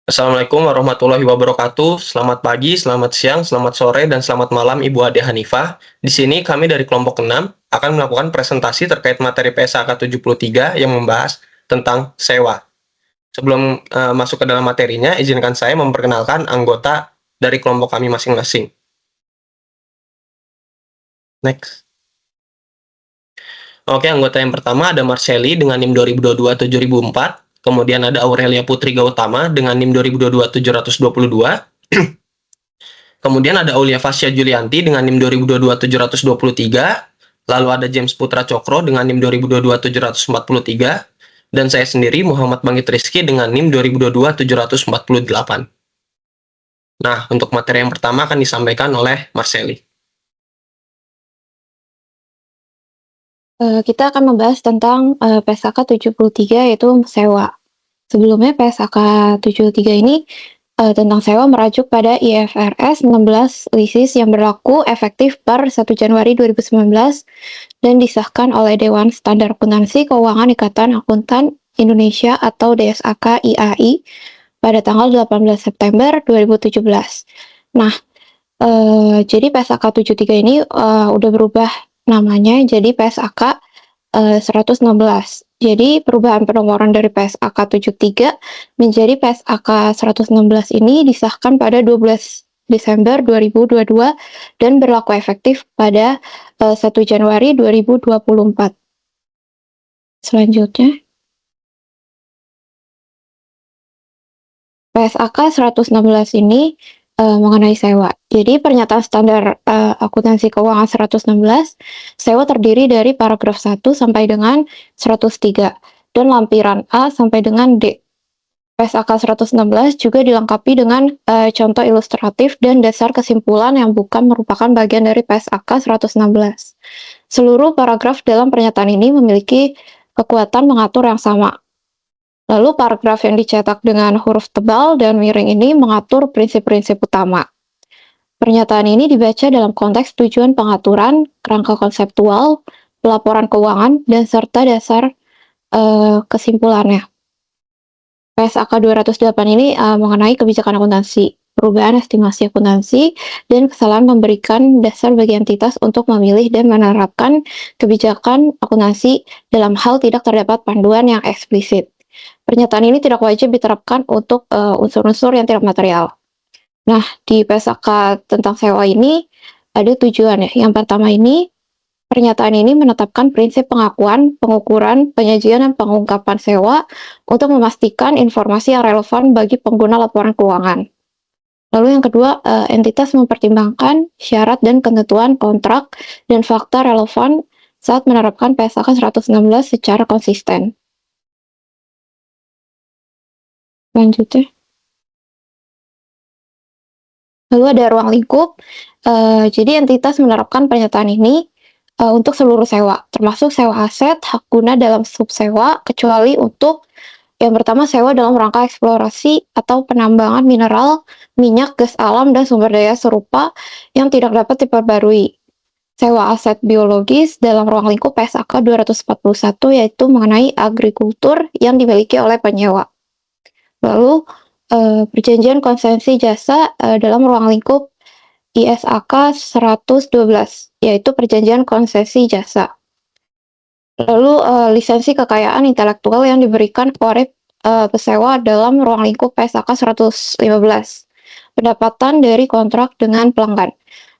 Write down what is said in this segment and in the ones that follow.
Assalamualaikum warahmatullahi wabarakatuh. Selamat pagi, selamat siang, selamat sore, dan selamat malam Ibu Ade Hanifah. Di sini kami dari kelompok 6 akan melakukan presentasi terkait materi PSAK 73 yang membahas tentang sewa. Sebelum masuk ke dalam materinya, izinkan saya memperkenalkan anggota dari kelompok kami masing-masing. Next. Oke, anggota yang pertama ada Marceli dengan NIM 2022-7004. Kemudian ada Aurelia Putri Gautama dengan NIM 2022-722. Kemudian ada Aulia Fasya Julianti dengan NIM 2022-723. Lalu ada James Putra Cokro dengan NIM 2022-743. Dan saya sendiri Muhammad Bangit Rizky dengan NIM 2022-748. Nah, untuk materi yang pertama akan disampaikan oleh Marceli. Kita akan membahas tentang PSAK 73 yaitu sewa. Sebelumnya PSAK 73 ini tentang sewa merujuk pada IFRS 16 LISIS yang berlaku efektif per 1 Januari 2019 dan disahkan oleh Dewan Standar Akuntansi Keuangan Ikatan Akuntan Indonesia atau DSAK IAI pada tanggal 18 September 2017. Nah, jadi PSAK 73 ini udah berubah namanya jadi PSAK 116. Jadi perubahan penomoran dari PSAK 73 menjadi PSAK 116 ini disahkan pada 12 Desember 2022 dan berlaku efektif pada 1 Januari 2024. Selanjutnya, PSAK 116 ini mengenai sewa. Jadi pernyataan standar akuntansi keuangan 116, sewa terdiri dari paragraf 1 sampai dengan 103 dan lampiran A sampai dengan D. PSAK 116 juga dilengkapi dengan contoh ilustratif dan dasar kesimpulan yang bukan merupakan bagian dari PSAK 116. Seluruh paragraf dalam pernyataan ini memiliki kekuatan mengatur yang sama. Lalu paragraf yang dicetak dengan huruf tebal dan miring ini mengatur prinsip-prinsip utama. Pernyataan ini dibaca dalam konteks tujuan pengaturan, kerangka konseptual, pelaporan keuangan, dan serta dasar kesimpulannya. PSAK 208 ini mengenai kebijakan akuntansi, perubahan estimasi akuntansi, dan kesalahan memberikan dasar bagi entitas untuk memilih dan menerapkan kebijakan akuntansi dalam hal tidak terdapat panduan yang eksplisit. Pernyataan ini tidak wajib diterapkan untuk unsur-unsur yang tidak material. Nah, di PSAK tentang sewa ini ada tujuan ya. Yang pertama ini, pernyataan ini menetapkan prinsip pengakuan, pengukuran, penyajian, dan pengungkapan sewa untuk memastikan informasi yang relevan bagi pengguna laporan keuangan. Lalu yang kedua, entitas mempertimbangkan syarat dan ketentuan kontrak dan fakta relevan saat menerapkan PSAK 116 secara konsisten. Selanjutnya. Lalu ada ruang lingkup, jadi entitas menerapkan pernyataan ini untuk seluruh sewa, termasuk sewa aset, hak guna dalam subsewa, kecuali untuk yang pertama sewa dalam rangka eksplorasi atau penambangan mineral, minyak, gas alam, dan sumber daya serupa yang tidak dapat diperbarui. Sewa aset biologis dalam ruang lingkup PSAK 241 yaitu mengenai agrikultur yang dimiliki oleh penyewa. Lalu perjanjian konsensi jasa dalam ruang lingkup ISAK 112 yaitu perjanjian konsesi jasa. Lalu lisensi kekayaan intelektual yang diberikan oleh pesewa dalam ruang lingkup PSAK 115. Pendapatan dari kontrak dengan pelanggan.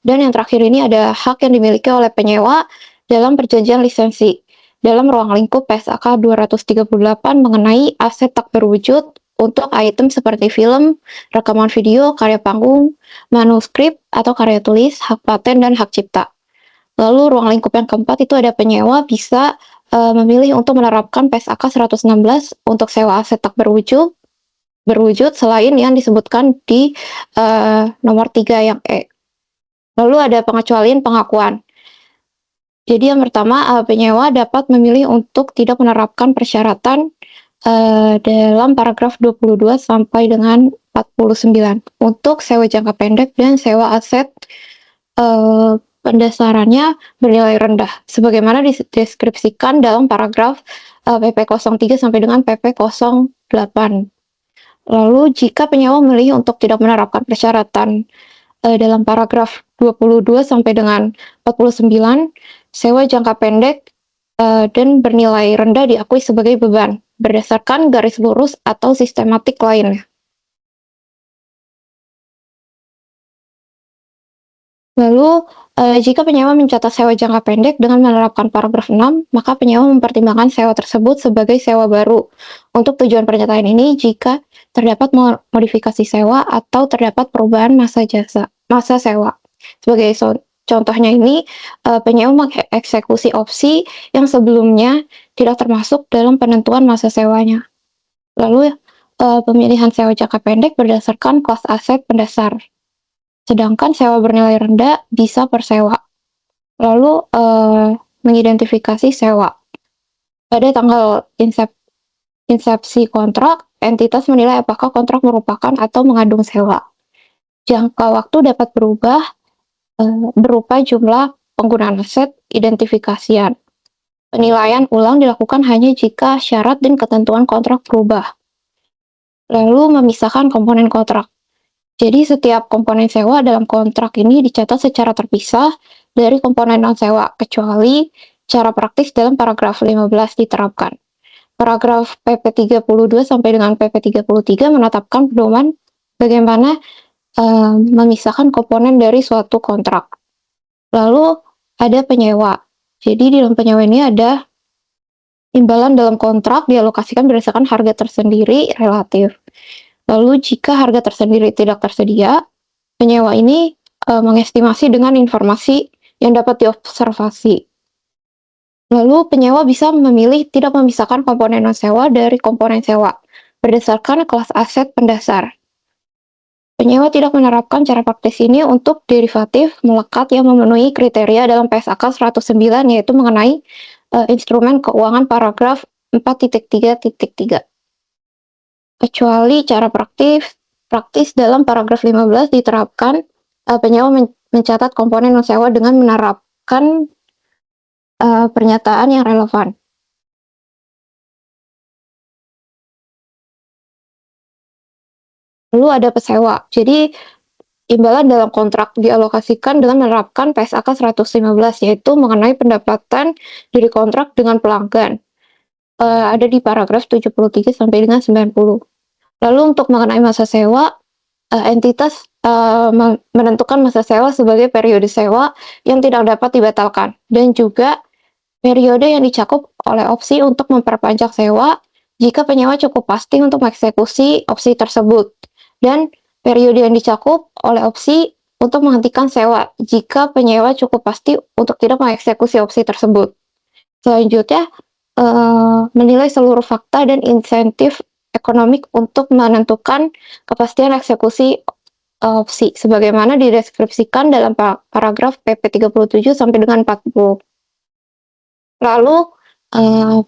Dan yang terakhir ini ada hak yang dimiliki oleh penyewa dalam perjanjian lisensi dalam ruang lingkup PSAK 238 mengenai aset tak berwujud untuk item seperti film, rekaman video, karya panggung, manuskrip atau karya tulis, hak paten, dan hak cipta. Lalu ruang lingkup yang keempat itu ada penyewa bisa memilih untuk menerapkan PSAK 116 untuk sewa aset tak berwujud selain yang disebutkan di nomor 3 yang E. Lalu ada pengecualian pengakuan. Jadi yang pertama, penyewa dapat memilih untuk tidak menerapkan persyaratan dalam paragraf 22 sampai dengan 49 untuk sewa jangka pendek dan sewa aset pendasarannya bernilai rendah sebagaimana dideskripsikan dalam paragraf PP 03 sampai dengan PP 08. Lalu jika penyewa memilih untuk tidak menerapkan persyaratan dalam paragraf 22 sampai dengan 49, sewa jangka pendek dan bernilai rendah diakui sebagai beban berdasarkan garis lurus atau sistematik lainnya. Lalu, jika penyewa mencatat sewa jangka pendek dengan menerapkan paragraf 6, maka penyewa mempertimbangkan sewa tersebut sebagai sewa baru. Untuk tujuan pernyataan ini, jika terdapat modifikasi sewa atau terdapat perubahan masa sewa. Sebagai contohnya ini, penyewa mengeksekusi opsi yang sebelumnya tidak termasuk dalam penentuan masa sewanya. Lalu, pemilihan sewa jangka pendek berdasarkan kelas aset pendasar. Sedangkan sewa bernilai rendah bisa per sewa. Lalu, mengidentifikasi sewa. Pada tanggal insepsi kontrak, entitas menilai apakah kontrak merupakan atau mengandung sewa. Jangka waktu dapat berubah berupa jumlah penggunaan aset identifikasian. Penilaian ulang dilakukan hanya jika syarat dan ketentuan kontrak berubah. Lalu memisahkan komponen kontrak. Jadi setiap komponen sewa dalam kontrak ini dicatat secara terpisah dari komponen non-sewa, kecuali cara praktis dalam paragraf 15 diterapkan. Paragraf PP 32 sampai dengan PP 33 menetapkan pedoman bagaimana memisahkan komponen dari suatu kontrak. Lalu ada penyewa. Jadi di dalam penyewa ini ada imbalan dalam kontrak dialokasikan berdasarkan harga tersendiri relatif. Lalu jika harga tersendiri tidak tersedia, penyewa ini mengestimasi dengan informasi yang dapat diobservasi. Lalu penyewa bisa memilih tidak memisahkan komponen non-sewa dari komponen sewa berdasarkan kelas aset pendasar. Penyewa tidak menerapkan cara praktis ini untuk derivatif melekat yang memenuhi kriteria dalam PSAK 109, yaitu mengenai instrumen keuangan paragraf 4.3.3. Kecuali cara praktis dalam paragraf 15 diterapkan, penyewa mencatat komponen non-sewa dengan menerapkan pernyataan yang relevan. Lalu ada pesewa. Jadi imbalan dalam kontrak dialokasikan dengan menerapkan PSAK 115, yaitu mengenai pendapatan dari kontrak dengan pelanggan. Ada di paragraf 73 sampai dengan 90. Lalu untuk mengenai masa sewa, entitas menentukan masa sewa sebagai periode sewa yang tidak dapat dibatalkan, dan juga periode yang dicakup oleh opsi untuk memperpanjang sewa jika penyewa cukup pasti untuk mengeksekusi opsi tersebut, dan periode yang dicakup oleh opsi untuk menghentikan sewa jika penyewa cukup pasti untuk tidak mengeksekusi opsi tersebut. Selanjutnya, menilai seluruh fakta dan insentif ekonomik untuk menentukan kepastian eksekusi opsi, sebagaimana dideskripsikan dalam paragraf PP 37 sampai dengan 40. Lalu,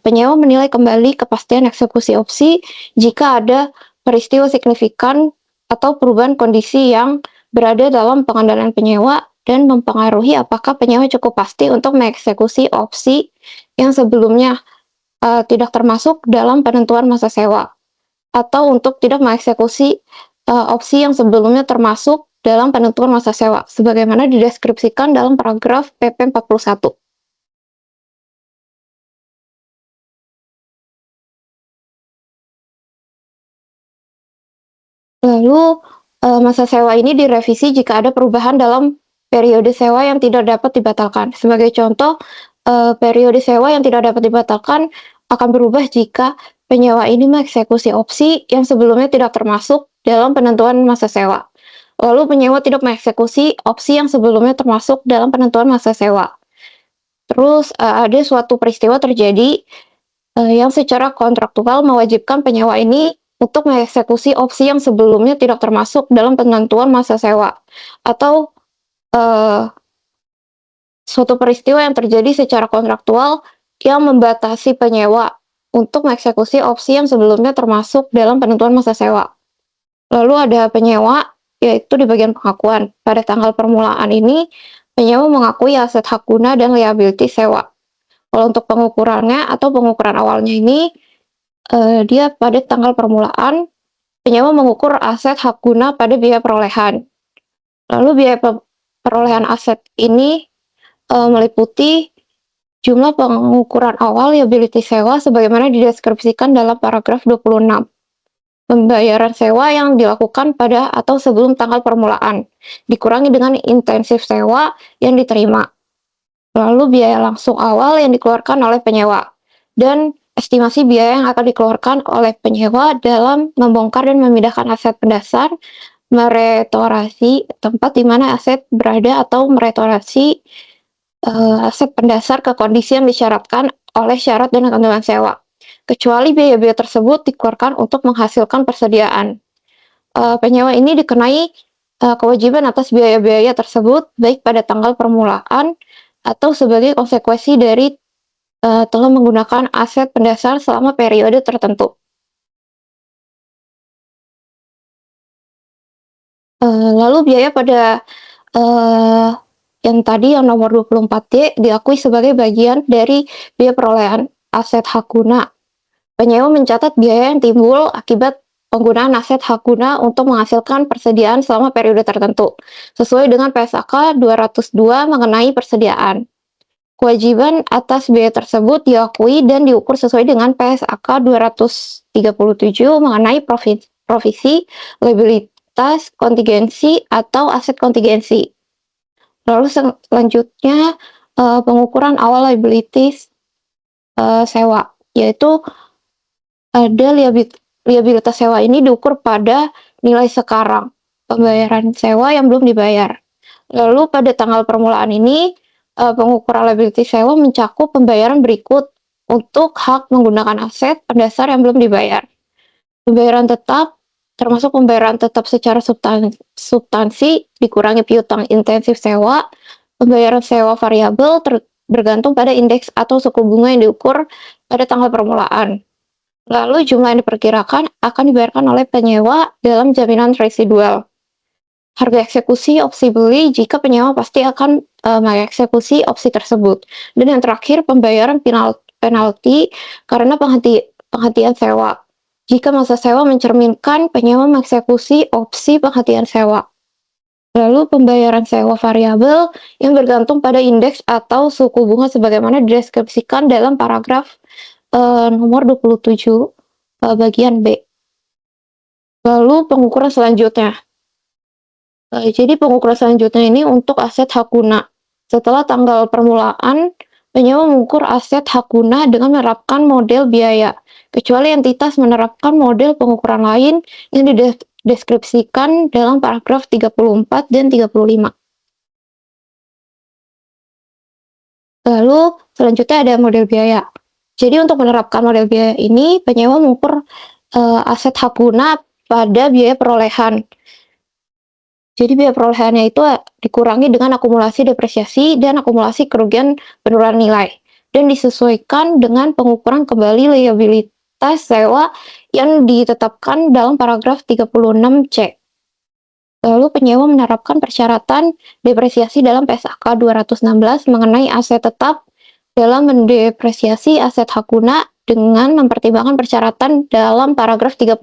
penyewa menilai kembali kepastian eksekusi opsi jika ada peristiwa signifikan atau perubahan kondisi yang berada dalam pengendalian penyewa dan mempengaruhi apakah penyewa cukup pasti untuk mengeksekusi opsi yang sebelumnya tidak termasuk dalam penentuan masa sewa, atau untuk tidak mengeksekusi opsi yang sebelumnya termasuk dalam penentuan masa sewa, sebagaimana dideskripsikan dalam paragraf PP 41. Lalu, masa sewa ini direvisi jika ada perubahan dalam periode sewa yang tidak dapat dibatalkan. Sebagai contoh, periode sewa yang tidak dapat dibatalkan akan berubah jika penyewa ini mengeksekusi opsi yang sebelumnya tidak termasuk dalam penentuan masa sewa. Lalu penyewa tidak mengeksekusi opsi yang sebelumnya termasuk dalam penentuan masa sewa. Terus, ada suatu peristiwa terjadi yang secara kontraktual mewajibkan penyewa ini untuk mengeksekusi opsi yang sebelumnya tidak termasuk dalam penentuan masa sewa, atau suatu peristiwa yang terjadi secara kontraktual yang membatasi penyewa untuk mengeksekusi opsi yang sebelumnya termasuk dalam penentuan masa sewa. Lalu ada penyewa, yaitu di bagian pengakuan. Pada tanggal permulaan ini, penyewa mengakui aset hak guna dan liability sewa. Kalau untuk pengukurannya atau pengukuran awalnya ini, dia pada tanggal permulaan, penyewa mengukur aset hak guna pada biaya perolehan. Lalu biaya perolehan aset ini meliputi jumlah pengukuran awal liability sewa sebagaimana dideskripsikan dalam paragraf 26. Pembayaran sewa yang dilakukan pada atau sebelum tanggal permulaan, dikurangi dengan intensif sewa yang diterima. Lalu biaya langsung awal yang dikeluarkan oleh penyewa, dan estimasi biaya yang akan dikeluarkan oleh penyewa dalam membongkar dan memindahkan aset pendasar, merestorasi tempat di mana aset berada atau merestorasi aset pendasar ke kondisi yang disyaratkan oleh syarat dan ketentuan sewa, kecuali biaya-biaya tersebut dikeluarkan untuk menghasilkan persediaan. Penyewa ini dikenai kewajiban atas biaya-biaya tersebut baik pada tanggal permulaan atau sebagai konsekuensi dari telah menggunakan aset pendasar selama periode tertentu. Lalu biaya pada yang tadi yang nomor 24D diakui sebagai bagian dari biaya perolehan aset hak guna. Penyewa mencatat biaya yang timbul akibat penggunaan aset hak guna untuk menghasilkan persediaan selama periode tertentu, sesuai dengan PSAK 202 mengenai persediaan. Kewajiban atas biaya tersebut diakui dan diukur sesuai dengan PSAK 237 mengenai provisi, liabilitas, kontingensi, atau aset kontingensi. Lalu selanjutnya pengukuran awal liabilities sewa, yaitu ada liabilitas sewa ini diukur pada nilai sekarang pembayaran sewa yang belum dibayar. Lalu pada tanggal permulaan ini pengukuran liability sewa mencakup pembayaran berikut untuk hak menggunakan aset pendasar yang belum dibayar. Pembayaran tetap termasuk pembayaran tetap secara substansi dikurangi piutang intensif sewa, pembayaran sewa variabel bergantung pada indeks atau suku bunga yang diukur pada tanggal permulaan. Lalu jumlah yang diperkirakan akan dibayarkan oleh penyewa dalam jaminan residual. Harga eksekusi opsi beli jika penyewa pasti akan mengeksekusi opsi tersebut. Dan yang terakhir, pembayaran penalti karena penghentian sewa. Jika masa sewa mencerminkan penyewa mengeksekusi opsi penghentian sewa. Lalu pembayaran sewa variabel yang bergantung pada indeks atau suku bunga sebagaimana dideskripsikan dalam paragraf nomor 27 bagian B. Lalu pengukuran selanjutnya. Jadi pengukuran selanjutnya ini untuk aset hak guna. Setelah tanggal permulaan, penyewa mengukur aset hak guna dengan menerapkan model biaya, kecuali entitas menerapkan model pengukuran lain yang dideskripsikan dalam paragraf 34 dan 35. Lalu selanjutnya ada model biaya. Jadi untuk menerapkan model biaya ini, penyewa mengukur aset hak guna pada biaya perolehan. Jadi biaya perolehannya itu dikurangi dengan akumulasi depresiasi dan akumulasi kerugian penurunan nilai, dan disesuaikan dengan pengukuran kembali liabilitas sewa yang ditetapkan dalam paragraf 36C. Lalu penyewa menerapkan persyaratan depresiasi dalam PSAK 216 mengenai aset tetap dalam mendepresiasi aset hak guna dengan mempertimbangkan persyaratan dalam paragraf 32.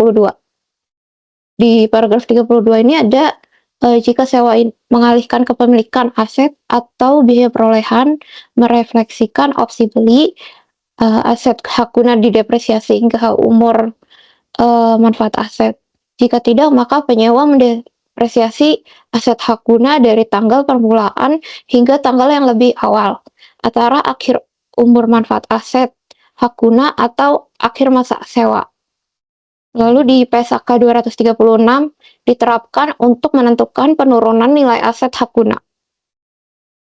Di paragraf 32 ini ada jika sewa mengalihkan kepemilikan aset atau biaya perolehan merefleksikan opsi beli, aset hak guna didepresiasi hingga umur manfaat aset. Jika tidak, maka penyewa mendepresiasi aset hak guna dari tanggal permulaan hingga tanggal yang lebih awal, antara akhir umur manfaat aset hak guna atau akhir masa sewa. Lalu di PSAK 236 diterapkan untuk menentukan penurunan nilai aset hak guna.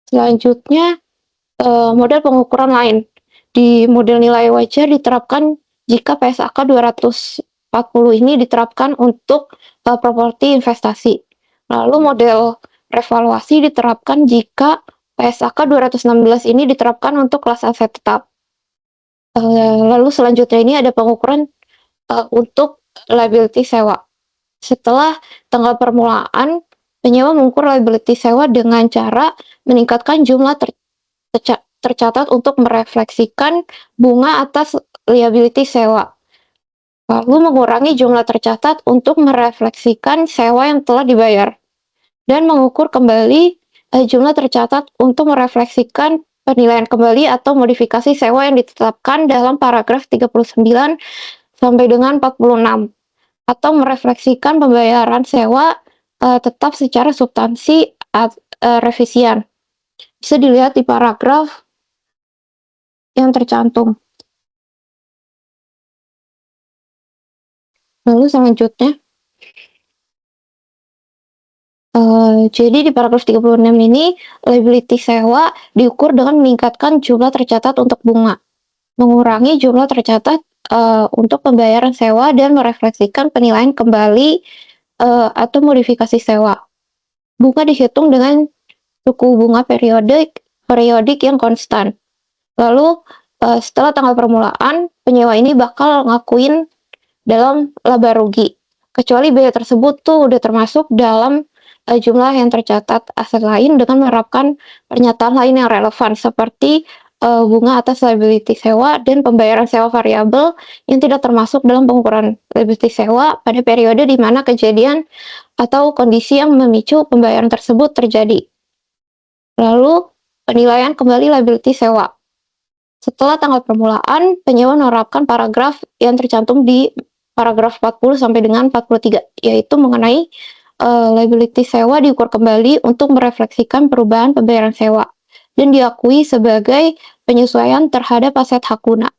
Selanjutnya, model pengukuran lain. Di model nilai wajar diterapkan jika PSAK 240 ini diterapkan untuk properti investasi. Lalu model revaluasi diterapkan jika PSAK 216 ini diterapkan untuk kelas aset tetap. Lalu selanjutnya ini ada pengukuran untuk liability sewa. Setelah tanggal permulaan, penyewa mengukur liability sewa dengan cara meningkatkan jumlah tercatat untuk merefleksikan bunga atas liability sewa. Lalu mengurangi jumlah tercatat untuk merefleksikan sewa yang telah dibayar, dan mengukur kembali jumlah tercatat untuk merefleksikan penilaian kembali atau modifikasi sewa yang ditetapkan dalam paragraf 39 sampai dengan 46, atau merefleksikan pembayaran sewa tetap secara substansi revisian. Bisa dilihat di paragraf yang tercantum. Lalu selanjutnya, jadi di paragraf 36 ini, liability sewa diukur dengan meningkatkan jumlah tercatat untuk bunga, mengurangi jumlah tercatat untuk pembayaran sewa, dan merefleksikan penilaian kembali atau modifikasi sewa. Bunga dihitung dengan suku bunga periodik yang konstan. Lalu setelah tanggal permulaan, penyewa ini bakal ngakuin dalam laba rugi, kecuali biaya tersebut tuh udah termasuk dalam jumlah yang tercatat aset lain dengan menerapkan pernyataan lain yang relevan seperti bunga atas liability sewa dan pembayaran sewa variabel yang tidak termasuk dalam pengukuran liability sewa pada periode di mana kejadian atau kondisi yang memicu pembayaran tersebut terjadi. Lalu penilaian kembali liability sewa. Setelah tanggal permulaan, penyewa menerapkan paragraf yang tercantum di paragraf 40 sampai dengan 43, yaitu mengenai liability sewa diukur kembali untuk merefleksikan perubahan pembayaran sewa dan diakui sebagai penyesuaian terhadap aset hak guna.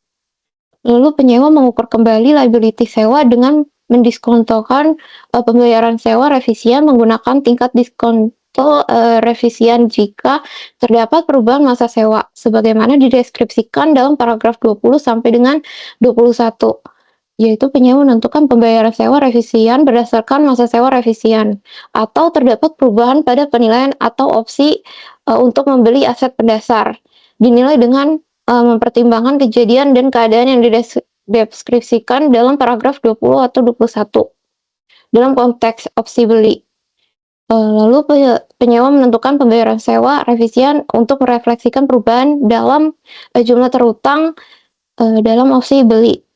Lalu penyewa mengukur kembali liability sewa dengan mendiskontokan pembayaran sewa revisian menggunakan tingkat diskonto revisian jika terdapat perubahan masa sewa, sebagaimana dideskripsikan dalam paragraf 20 sampai dengan 21, yaitu penyewa menentukan pembayaran sewa revisian berdasarkan masa sewa revisian, atau terdapat perubahan pada penilaian atau opsi untuk membeli aset pendasar, dinilai dengan mempertimbangkan kejadian dan keadaan yang dideskripsikan dalam paragraf 20 atau 21 dalam konteks opsi beli. Lalu penyewa menentukan pembayaran sewa revisian untuk merefleksikan perubahan dalam jumlah terutang dalam opsi beli.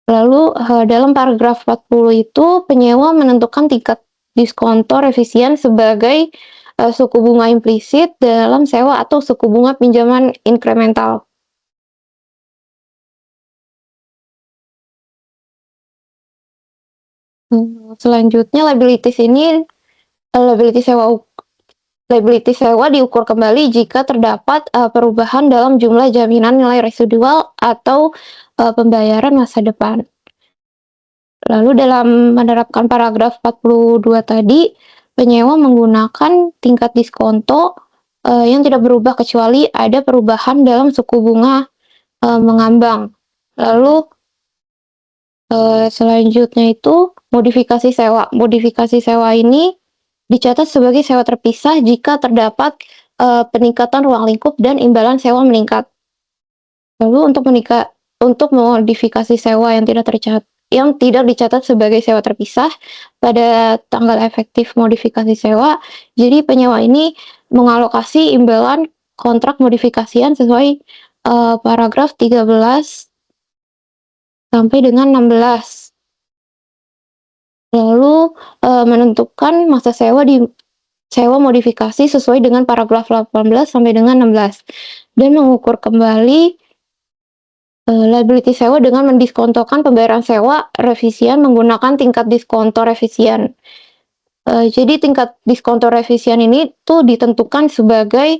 Lalu dalam paragraf 40 itu penyewa menentukan tingkat diskonto revisian sebagai suku bunga implisit dalam sewa atau suku bunga pinjaman inkremental. Selanjutnya liabilities ini liability sewa diukur kembali jika terdapat perubahan dalam jumlah jaminan nilai residual atau pembayaran masa depan. Lalu dalam menerapkan paragraf 42 tadi, penyewa menggunakan tingkat diskonto yang tidak berubah kecuali ada perubahan dalam suku bunga mengambang. Lalu selanjutnya itu modifikasi sewa. Modifikasi sewa ini dicatat sebagai sewa terpisah jika terdapat peningkatan ruang lingkup dan imbalan sewa meningkat. Lalu untuk modifikasi sewa yang tidak dicatat sebagai sewa terpisah pada tanggal efektif modifikasi sewa, jadi penyewa ini mengalokasi imbalan kontrak modifikasian sesuai paragraf 13 sampai dengan 16. Lalu menentukan masa sewa di sewa modifikasi sesuai dengan paragraf 18 sampai dengan 16 dan mengukur kembali liability sewa dengan mendiskontokan pembayaran sewa revisian menggunakan tingkat diskonto revisian. Jadi tingkat diskonto revisian ini tuh ditentukan sebagai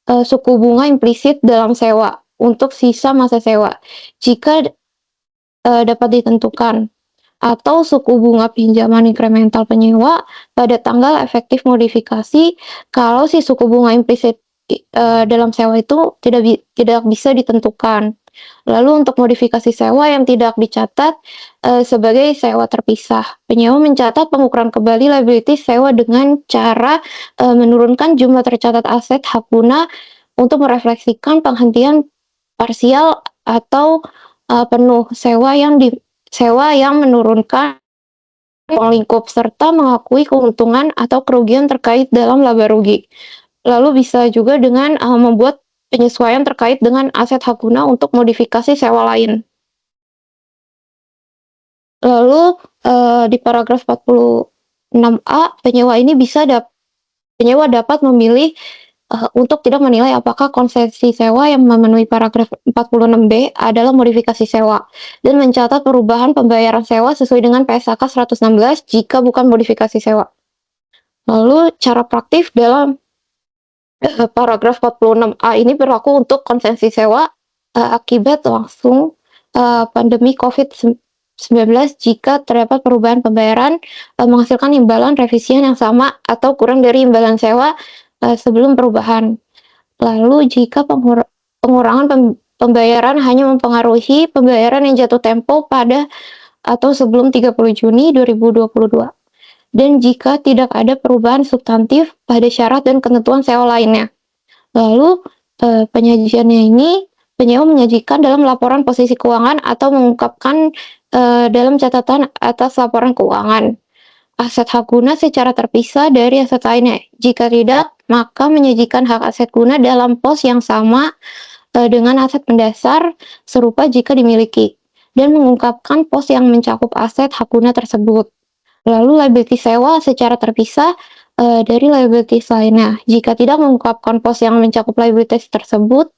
suku bunga implisit dalam sewa untuk sisa masa sewa jika dapat ditentukan, atau suku bunga pinjaman inkremental penyewa pada tanggal efektif modifikasi kalau si suku bunga implisit dalam sewa itu tidak bisa ditentukan. Lalu untuk modifikasi sewa yang tidak dicatat sebagai sewa terpisah, penyewa mencatat pengukuran kembali liability sewa dengan cara menurunkan jumlah tercatat aset hak guna untuk merefleksikan penghentian parsial atau penuh sewa yang menurunkan ruang lingkup serta mengakui keuntungan atau kerugian terkait dalam laba rugi. Lalu bisa juga dengan membuat penyesuaian terkait dengan aset hak guna untuk modifikasi sewa lain. Lalu, di paragraf 46A, penyewa dapat memilih, untuk tidak menilai apakah konsesi sewa yang memenuhi paragraf 46B adalah modifikasi sewa, dan mencatat perubahan pembayaran sewa sesuai dengan PSAK 116 jika bukan modifikasi sewa. Lalu cara praktif dalam paragraf 46A ini berlaku untuk konsesi sewa akibat langsung pandemi COVID-19 jika terdapat perubahan pembayaran menghasilkan imbalan revisian yang sama atau kurang dari imbalan sewa sebelum perubahan. Lalu jika pengurangan pembayaran hanya mempengaruhi pembayaran yang jatuh tempo pada atau sebelum 30 Juni 2022. Dan jika tidak ada perubahan substantif pada syarat dan ketentuan sewa lainnya. Lalu penyajiannya ini, penyewa menyajikan dalam laporan posisi keuangan atau mengungkapkan dalam catatan atas laporan keuangan aset hak guna secara terpisah dari aset lainnya. Jika tidak, maka menyajikan hak aset guna dalam pos yang sama dengan aset mendasar serupa jika dimiliki, dan mengungkapkan pos yang mencakup aset hak guna tersebut. Lalu liability sewa secara terpisah dari liabilities lainnya. Jika tidak mengungkapkan pos yang mencakup liabilities tersebut.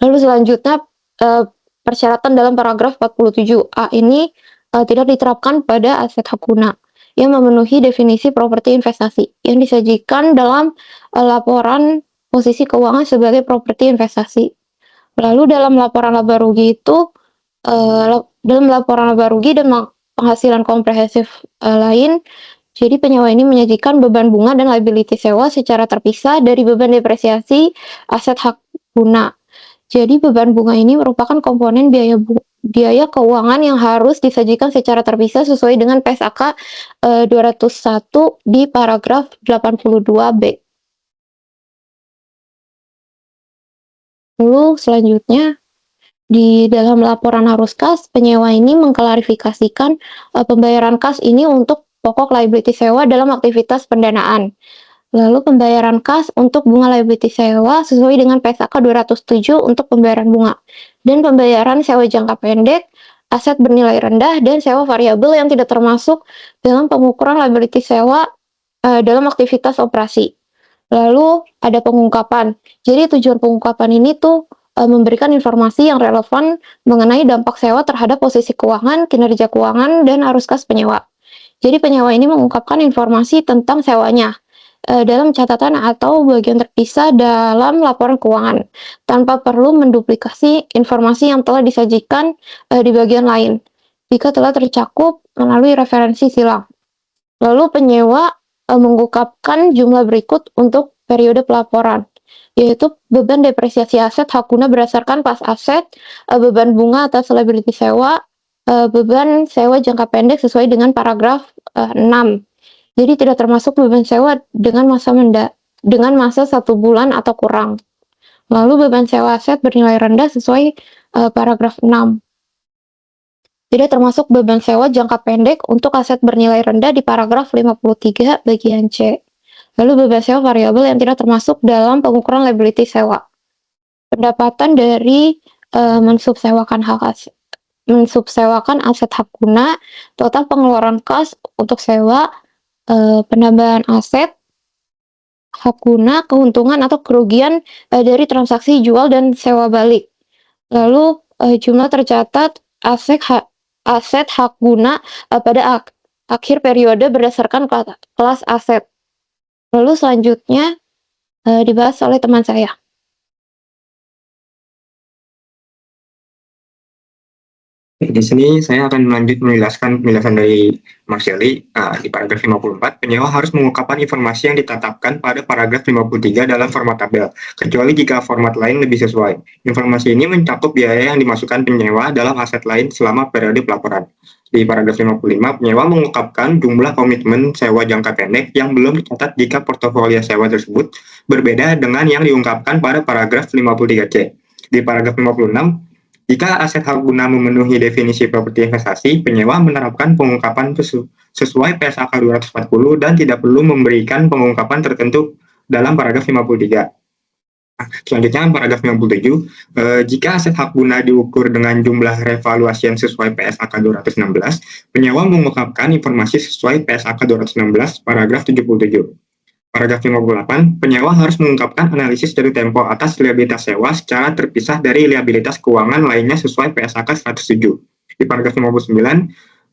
Lalu selanjutnya persyaratan dalam paragraf 47A ini tidak diterapkan pada aset hak guna yang memenuhi definisi properti investasi yang disajikan dalam laporan posisi keuangan sebagai properti investasi. Lalu dalam laporan laba rugi itu dalam laporan laba rugi dan penghasilan komprehensif lain, jadi penyewa ini menyajikan beban bunga dan liability sewa secara terpisah dari beban depresiasi aset hak guna. Jadi beban bunga ini merupakan komponen biaya keuangan yang harus disajikan secara terpisah sesuai dengan PSAK 201 di paragraf 82B. Lalu selanjutnya, di dalam laporan arus kas, penyewa ini mengklarifikasikan pembayaran kas ini untuk pokok liability sewa dalam aktivitas pendanaan. Lalu pembayaran kas untuk bunga liability sewa sesuai dengan PSAK 207 untuk pembayaran bunga. Dan pembayaran sewa jangka pendek, aset bernilai rendah, dan sewa variabel yang tidak termasuk dalam pengukuran liability sewa dalam aktivitas operasi. Lalu ada pengungkapan. Jadi tujuan pengungkapan ini tuh memberikan informasi yang relevan mengenai dampak sewa terhadap posisi keuangan, kinerja keuangan, dan arus kas penyewa. Jadi penyewa ini mengungkapkan informasi tentang sewanya dalam catatan atau bagian terpisah dalam laporan keuangan, tanpa perlu menduplikasi informasi yang telah disajikan di bagian lain, jika telah tercakup melalui referensi silang. Lalu penyewa mengungkapkan jumlah berikut untuk periode pelaporan, yaitu beban depresiasi aset hak guna berdasarkan pas aset, beban bunga atas liability sewa, beban sewa jangka pendek sesuai dengan paragraf 6. Jadi tidak termasuk beban sewa dengan masa 1 bulan atau kurang. Lalu beban sewa aset bernilai rendah sesuai paragraf 6. Tidak termasuk beban sewa jangka pendek untuk aset bernilai rendah di paragraf 53 bagian C. Lalu beban sewa variabel yang tidak termasuk dalam pengukuran liability sewa. Pendapatan dari mensubsewakan aset hak guna, total pengeluaran kas untuk sewa, penambahan aset hak guna, keuntungan atau kerugian dari transaksi jual dan sewa balik. Lalu jumlah tercatat aset hak guna pada akhir periode berdasarkan kelas aset. Lalu selanjutnya dibahas oleh teman saya. Di sini saya akan menjelaskan penjelasan dari Marcelli. Di paragraf 54, penyewa harus mengungkapkan informasi yang ditetapkan pada paragraf 53 dalam format tabel, kecuali jika format lain lebih sesuai. Informasi ini mencakup biaya yang dimasukkan penyewa dalam aset lain selama periode pelaporan. Di paragraf 55, penyewa mengungkapkan jumlah komitmen sewa jangka pendek yang belum dicatat jika portofolio sewa tersebut berbeda dengan yang diungkapkan pada paragraf 53C. Di paragraf 56, jika aset hak guna memenuhi definisi properti investasi, penyewa menerapkan pengungkapan sesuai PSAK 240 dan tidak perlu memberikan pengungkapan tertentu dalam paragraf 53. Selanjutnya paragraf 97, jika aset hak guna diukur dengan jumlah revaluasi yang sesuai PSAK 216, penyewa mengungkapkan informasi sesuai PSAK 216 paragraf 77. Paragraf 58, penyewa harus mengungkapkan analisis jatuh tempo atas liabilitas sewa secara terpisah dari liabilitas keuangan lainnya sesuai PSAK 107. Di paragraf 59,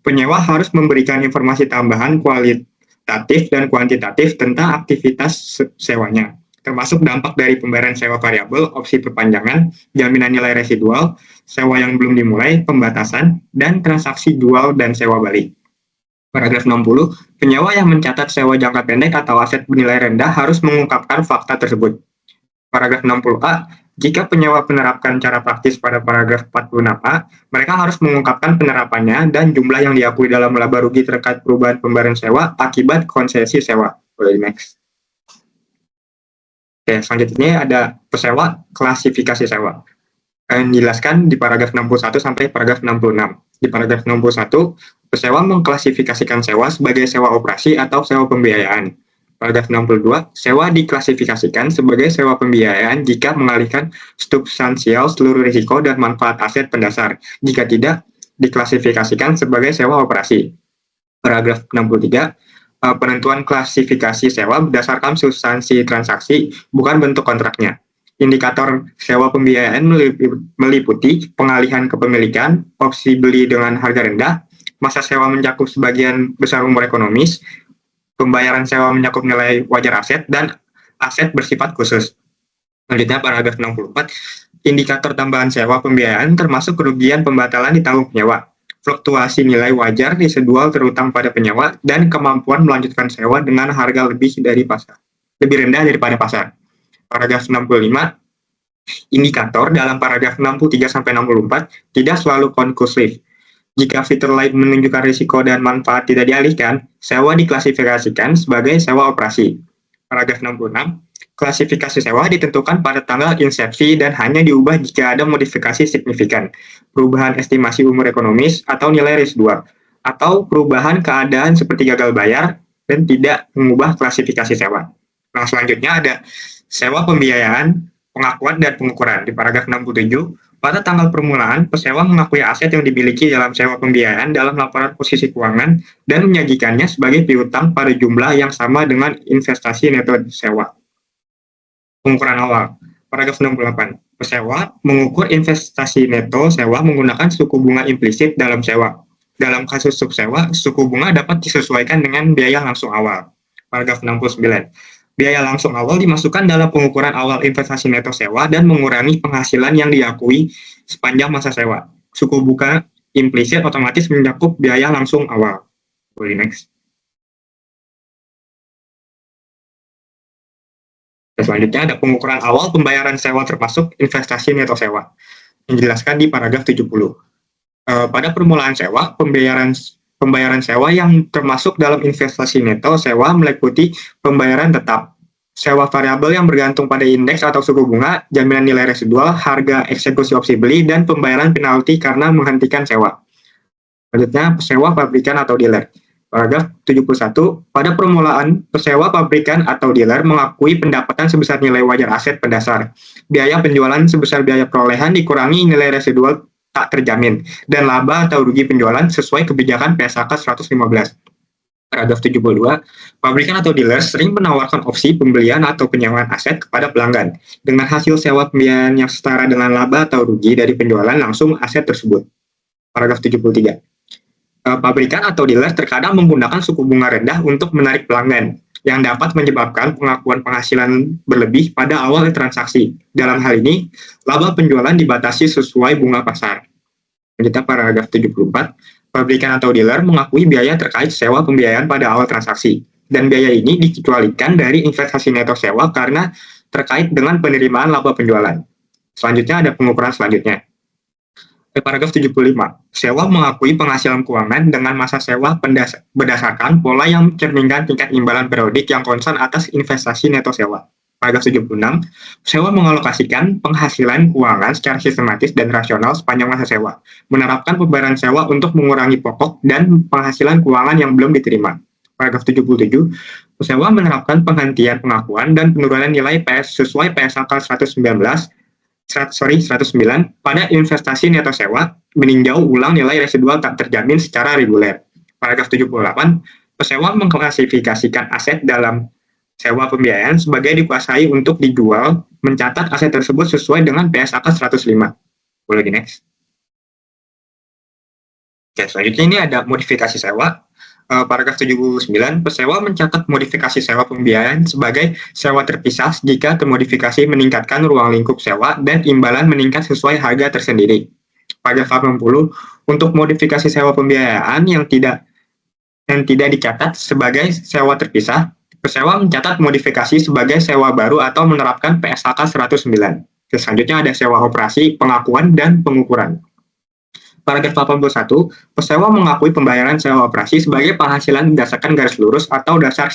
penyewa harus memberikan informasi tambahan kualitatif dan kuantitatif tentang aktivitas sewanya, termasuk dampak dari pembayaran sewa variabel, opsi perpanjangan, jaminan nilai residual, sewa yang belum dimulai, pembatasan, dan transaksi jual dan sewa balik. Paragraf 60, penyewa yang mencatat sewa jangka pendek atau aset bernilai rendah harus mengungkapkan fakta tersebut. Paragraf 60A, jika penyewa menerapkan cara praktis pada paragraf 46A, mereka harus mengungkapkan penerapannya dan jumlah yang diakui dalam laba rugi terkait perubahan pembayaran sewa akibat konsesi sewa. Boleh next. Oke, selanjutnya ada pesewa, klasifikasi sewa. Dijelaskan di paragraf 61 sampai paragraf 66. Di paragraf 61, pesewa mengklasifikasikan sewa sebagai sewa operasi atau sewa pembiayaan. Paragraf 62, sewa diklasifikasikan sebagai sewa pembiayaan jika mengalihkan substansial seluruh risiko dan manfaat aset pendasar. Jika tidak, diklasifikasikan sebagai sewa operasi. Paragraf 63, penentuan klasifikasi sewa berdasarkan substansi transaksi, bukan bentuk kontraknya. Indikator sewa pembiayaan meliputi pengalihan kepemilikan, opsi beli dengan harga rendah, masa sewa mencakup sebagian besar umur ekonomis, pembayaran sewa mencakup nilai wajar aset, dan aset bersifat khusus. Selanjutnya paragraf 64, indikator tambahan sewa pembiayaan termasuk kerugian pembatalan ditanggung penyewa, fluktuasi nilai wajar residual terutang pada penyewa, dan kemampuan melanjutkan sewa dengan harga lebih rendah daripada pasar. Paragraf 65, indikator dalam paragraf 63-64 tidak selalu konklusif. Jika fitur lain menunjukkan risiko dan manfaat tidak dialihkan, sewa diklasifikasikan sebagai sewa operasi. Paragraf 66, klasifikasi sewa ditentukan pada tanggal insepsi dan hanya diubah jika ada modifikasi signifikan, perubahan estimasi umur ekonomis atau nilai residual, atau perubahan keadaan seperti gagal bayar dan tidak mengubah klasifikasi sewa. Nah, selanjutnya ada sewa pembiayaan, pengakuan dan pengukuran. Di paragraf 67, pada tanggal permulaan, pesewa mengakui aset yang dimiliki dalam sewa pembiayaan dalam laporan posisi keuangan dan menyajikannya sebagai piutang pada jumlah yang sama dengan investasi neto sewa. Pengukuran awal. Paragraf 68, pesewa mengukur investasi neto sewa menggunakan suku bunga implisit dalam sewa. Dalam kasus subsewa, suku bunga dapat disesuaikan dengan biaya langsung awal. Paragraf 69, biaya langsung awal dimasukkan dalam pengukuran awal investasi neto sewa dan mengurangi penghasilan yang diakui sepanjang masa sewa. Suku bunga implisit otomatis mencakup biaya langsung awal. Boleh next. Selanjutnya ada pengukuran awal pembayaran sewa termasuk investasi neto sewa. Yang dijelaskan di paragraf 70. Pada permulaan sewa, pembayaran sewa yang termasuk dalam investasi neto sewa meliputi pembayaran tetap, sewa variabel yang bergantung pada indeks atau suku bunga, jaminan nilai residual, harga eksekusi opsi beli, dan pembayaran penalti karena menghentikan sewa. Selanjutnya, pesewa pabrikan atau dealer. Paragraf 71, pada permulaan, pesewa pabrikan atau dealer mengakui pendapatan sebesar nilai wajar aset pendasar, biaya penjualan sebesar biaya perolehan dikurangi nilai residual tak terjamin, dan laba atau rugi penjualan sesuai kebijakan PSAK 115. Paragraf 72, pabrikan atau dealer sering menawarkan opsi pembelian atau penyewaan aset kepada pelanggan, dengan hasil sewa pembiayaan yang setara dengan laba atau rugi dari penjualan langsung aset tersebut. Paragraf 73, pabrikan atau dealer terkadang menggunakan suku bunga rendah untuk menarik pelanggan, yang dapat menyebabkan pengakuan penghasilan berlebih pada awal transaksi. Dalam hal ini, laba penjualan dibatasi sesuai bunga pasar. Kita paragraf 74, pabrikan atau dealer mengakui biaya terkait sewa pembiayaan pada awal transaksi, dan biaya ini dikecualikan dari investasi neto sewa karena terkait dengan penerimaan laba penjualan. Selanjutnya ada pengukuran selanjutnya. Paragraf 75, sewa mengakui penghasilan keuangan dengan masa sewa berdasarkan pola yang mencerminkan tingkat imbalan periodik yang konstan atas investasi neto sewa. Paragraf 76, sewa mengalokasikan penghasilan keuangan secara sistematis dan rasional sepanjang masa sewa, menerapkan pembayaran sewa untuk mengurangi pokok dan penghasilan keuangan yang belum diterima. Paragraf 77, Pesewa menerapkan penghentian pengakuan dan penurunan nilai PS sesuai PSAK 109 pada investasi neto sewa meninjau ulang nilai residual tak terjamin secara reguler. Paragraf 78, pesewa mengklasifikasikan aset dalam sewa pembiayaan sebagai dikuasai untuk dijual, mencatat aset tersebut sesuai dengan PSAK 105. Boleh di next. Oke, selanjutnya ini ada modifikasi sewa. Paragraf 79, pesewa mencatat modifikasi sewa pembiayaan sebagai sewa terpisah jika termodifikasi meningkatkan ruang lingkup sewa dan imbalan meningkat sesuai harga tersendiri. Paragraf 80, untuk modifikasi sewa pembiayaan yang tidak dicatat sebagai sewa terpisah, pesewa mencatat modifikasi sebagai sewa baru atau menerapkan PSAK 109. Selanjutnya ada sewa operasi, pengakuan, dan pengukuran. Paragraf 81, pesewa mengakui pembayaran sewa operasi sebagai penghasilan berdasarkan garis lurus atau dasar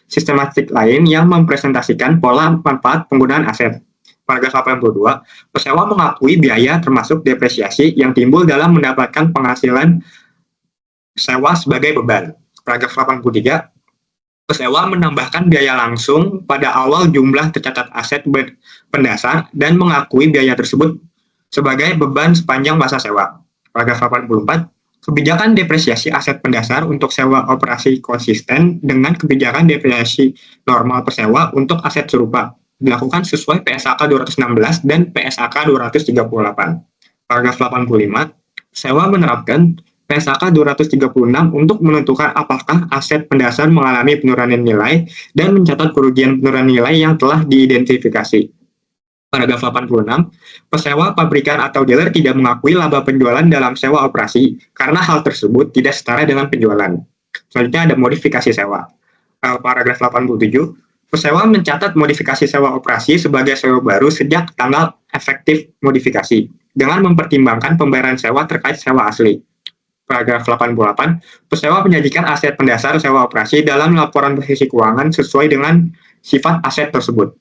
sistematik lain yang mempresentasikan pola manfaat penggunaan aset. Paragraf 82, pesewa mengakui biaya termasuk depresiasi yang timbul dalam mendapatkan penghasilan sewa sebagai beban. Paragraf 83, pesewa menambahkan biaya langsung pada awal jumlah tercatat aset pendasar dan mengakui biaya tersebut sebagai beban sepanjang masa sewa. Paragraf 84, kebijakan depresiasi aset pendasar untuk sewa operasi konsisten dengan kebijakan depresiasi normal pesewa untuk aset serupa dilakukan sesuai PSAK 216 dan PSAK 238. Paragraf 85, sewa menerapkan PSAK 236 untuk menentukan apakah aset pendasar mengalami penurunan nilai dan mencatat kerugian penurunan nilai yang telah diidentifikasi. Paragraf 86, pesewa, pabrikan, atau dealer tidak mengakui laba penjualan dalam sewa operasi karena hal tersebut tidak setara dengan penjualan. Selanjutnya ada modifikasi sewa. Paragraf 87, pesewa mencatat modifikasi sewa operasi sebagai sewa baru sejak tanggal efektif modifikasi dengan mempertimbangkan pembayaran sewa terkait sewa asli. Paragraf 88, pesewa menyajikan aset pendasar sewa operasi dalam laporan posisi keuangan sesuai dengan sifat aset tersebut.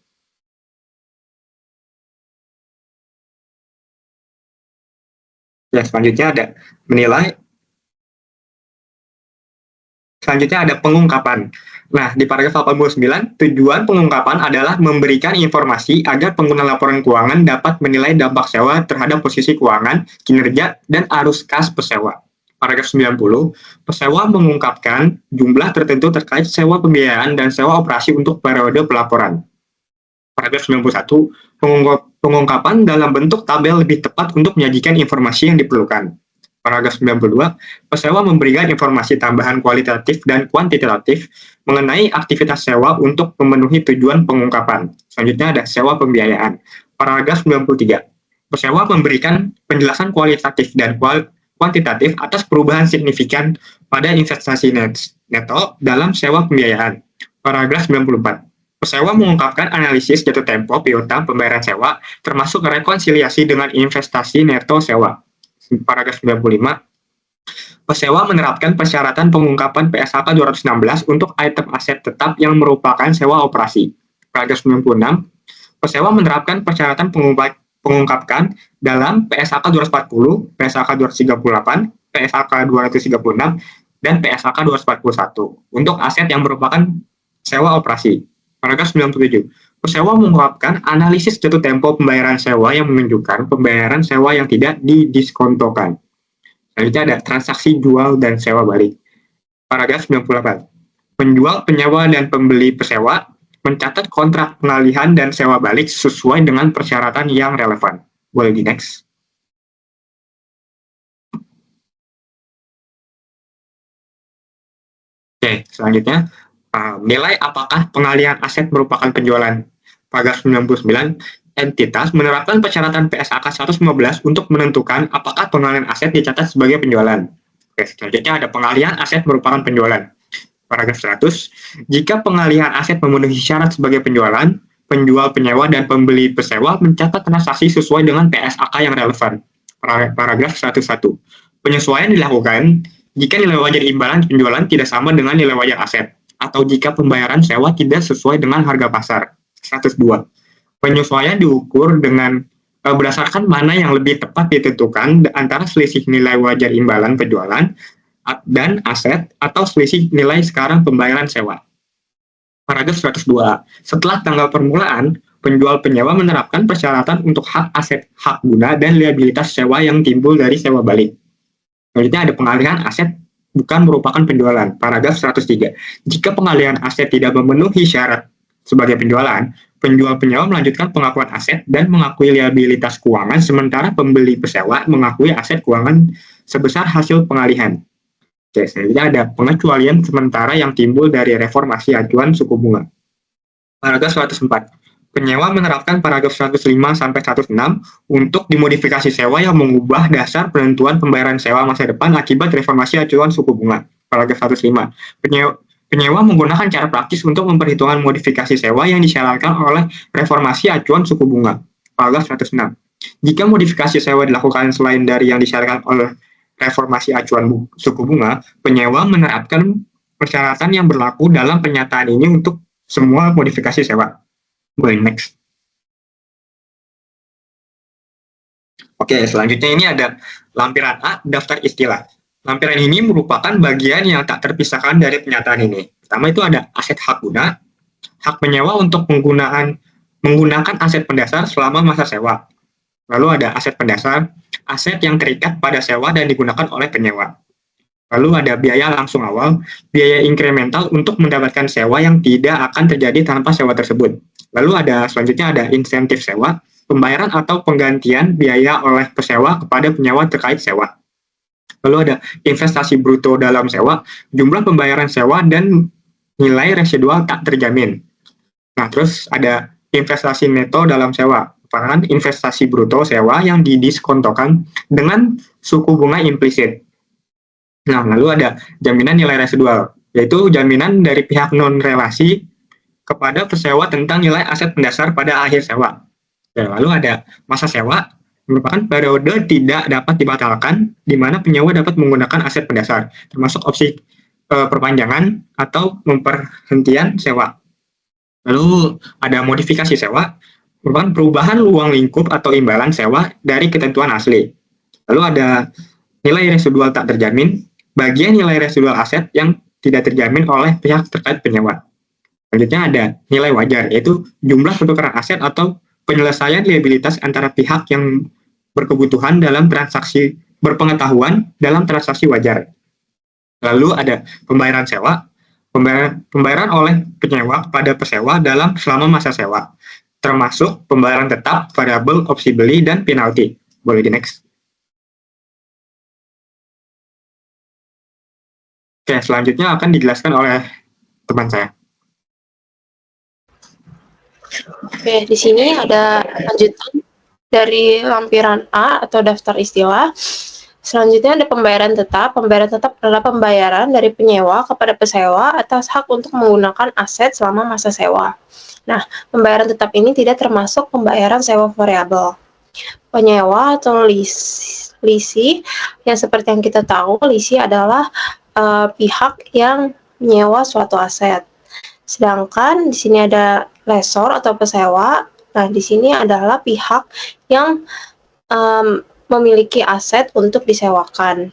Ya, selanjutnya ada pengungkapan. Nah, di paragraf 89, tujuan pengungkapan adalah memberikan informasi agar pengguna laporan keuangan dapat menilai dampak sewa terhadap posisi keuangan, kinerja, dan arus kas pesewa. Paragraf 90, pesewa mengungkapkan jumlah tertentu terkait sewa pembiayaan dan sewa operasi untuk periode pelaporan. Paragraf 91, pengungkapan dalam bentuk tabel lebih tepat untuk menyajikan informasi yang diperlukan. Paragraf 92, pesewa memberikan informasi tambahan kualitatif dan kuantitatif mengenai aktivitas sewa untuk memenuhi tujuan pengungkapan. Selanjutnya ada sewa pembiayaan. Paragraf 93, pesewa memberikan penjelasan kualitatif dan kuantitatif atas perubahan signifikan pada investasi neto dalam sewa pembiayaan. Paragraf 94, pesewa mengungkapkan analisis jatuh tempo piutang pembayaran sewa, termasuk rekonsiliasi dengan investasi neto sewa. Paragraf 95, pesewa menerapkan persyaratan pengungkapan PSAK 216 untuk item aset tetap yang merupakan sewa operasi. Paragraf 96, pesewa menerapkan persyaratan pengungkapkan dalam PSAK 240, PSAK 238, PSAK 236, dan PSAK 241 untuk aset yang merupakan sewa operasi. Paragraf 97, pesewa mengungkapkan analisis jatuh tempo pembayaran sewa yang menunjukkan pembayaran sewa yang tidak didiskontokan. Selanjutnya ada transaksi jual dan sewa balik. Paragraf 98, penjual, penyewa, dan pembeli pesewa mencatat kontrak pengalihan dan sewa balik sesuai dengan persyaratan yang relevan. Boleh di next. Oke, selanjutnya nilai apakah pengalihan aset merupakan penjualan. Paragraf 99, entitas menerapkan persyaratan PSAK 115 untuk menentukan apakah pengalihan aset dicatat sebagai penjualan. Oke, selanjutnya ada pengalihan aset merupakan penjualan. Paragraf 100, jika pengalihan aset memenuhi syarat sebagai penjualan, penjual, penyewa, dan pembeli pesewa mencatat transaksi sesuai dengan PSAK yang relevan. Paragraf 101, penyesuaian dilakukan jika nilai wajar imbalan penjualan tidak sama dengan nilai wajar aset, atau jika pembayaran sewa tidak sesuai dengan harga pasar. 102, penyesuaian diukur dengan berdasarkan mana yang lebih tepat ditentukan antara selisih nilai wajar imbalan penjualan dan aset atau selisih nilai sekarang pembayaran sewa. Paragraf 102. Setelah tanggal permulaan, penjual penyewa menerapkan persyaratan untuk hak aset, hak guna, dan liabilitas sewa yang timbul dari sewa balik. Selanjutnya ada pengalihan aset bukan merupakan penjualan. Paragraf 103. Jika pengalihan aset tidak memenuhi syarat sebagai penjualan, penjual penyewa melanjutkan pengakuan aset dan mengakui liabilitas keuangan, sementara pembeli pesewa mengakui aset keuangan sebesar hasil pengalihan. Oke, selanjutnya ada pengecualian sementara yang timbul dari reformasi acuan suku bunga. Paragraf 104. Penyewa menerapkan paragraf 105 sampai 106 untuk dimodifikasi sewa yang mengubah dasar penentuan pembayaran sewa masa depan akibat reformasi acuan suku bunga. Paragraf 105. Penyewa menggunakan cara praktis untuk memperhitungkan modifikasi sewa yang disyaratkan oleh reformasi acuan suku bunga. Paragraf 106. Jika modifikasi sewa dilakukan selain dari yang disyaratkan oleh reformasi acuan suku bunga, penyewa menerapkan persyaratan yang berlaku dalam pernyataan ini untuk semua modifikasi sewa. Boleh next. Oke, selanjutnya ini ada lampiran A, daftar istilah. Lampiran ini merupakan bagian yang tak terpisahkan dari pernyataan ini. Pertama itu ada aset hak guna, hak penyewa untuk menggunakan aset pendasar selama masa sewa. Lalu ada aset pendasar, aset yang terikat pada sewa dan digunakan oleh penyewa. Lalu ada biaya langsung awal, biaya inkremental untuk mendapatkan sewa yang tidak akan terjadi tanpa sewa tersebut. Lalu ada selanjutnya ada insentif sewa, pembayaran atau penggantian biaya oleh pesewa kepada penyewa terkait sewa. Lalu ada investasi bruto dalam sewa, jumlah pembayaran sewa dan nilai residual tak terjamin. Nah, terus ada investasi neto dalam sewa, merupakan investasi bruto sewa yang didiskontokan dengan suku bunga implisit. Nah, lalu ada jaminan nilai residual, yaitu jaminan dari pihak non-relasi kepada pesewa tentang nilai aset pendasar pada akhir sewa. Dan lalu ada masa sewa, merupakan periode tidak dapat dibatalkan, di mana penyewa dapat menggunakan aset pendasar, termasuk opsi perpanjangan atau memperhentian sewa. Lalu ada modifikasi sewa, merupakan perubahan ruang lingkup atau imbalan sewa dari ketentuan asli. Lalu ada nilai residual tak terjamin, bagian nilai residual aset yang tidak terjamin oleh pihak terkait penyewa. Selanjutnya ada nilai wajar, yaitu jumlah pertukaran aset atau penyelesaian liabilitas antara pihak yang berkebutuhan dalam transaksi berpengetahuan dalam transaksi wajar. Lalu ada pembayaran sewa, pembayaran oleh penyewa kepada pesewa selama masa sewa, termasuk pembayaran tetap, variabel, opsi beli, dan penalti. Boleh di next. Oke, selanjutnya akan dijelaskan oleh teman saya. Oke, di sini ada lanjutan dari lampiran A atau daftar istilah. Selanjutnya ada pembayaran tetap. Pembayaran tetap adalah pembayaran dari penyewa kepada pesewa atas hak untuk menggunakan aset selama masa sewa. Nah, pembayaran tetap ini tidak termasuk pembayaran sewa variabel. Penyewa atau lisi, yang seperti yang kita tahu, lisi adalah pihak yang menyewa suatu aset. Sedangkan di sini ada lesor atau pesewa. Nah, di sini adalah pihak yang memiliki aset untuk disewakan.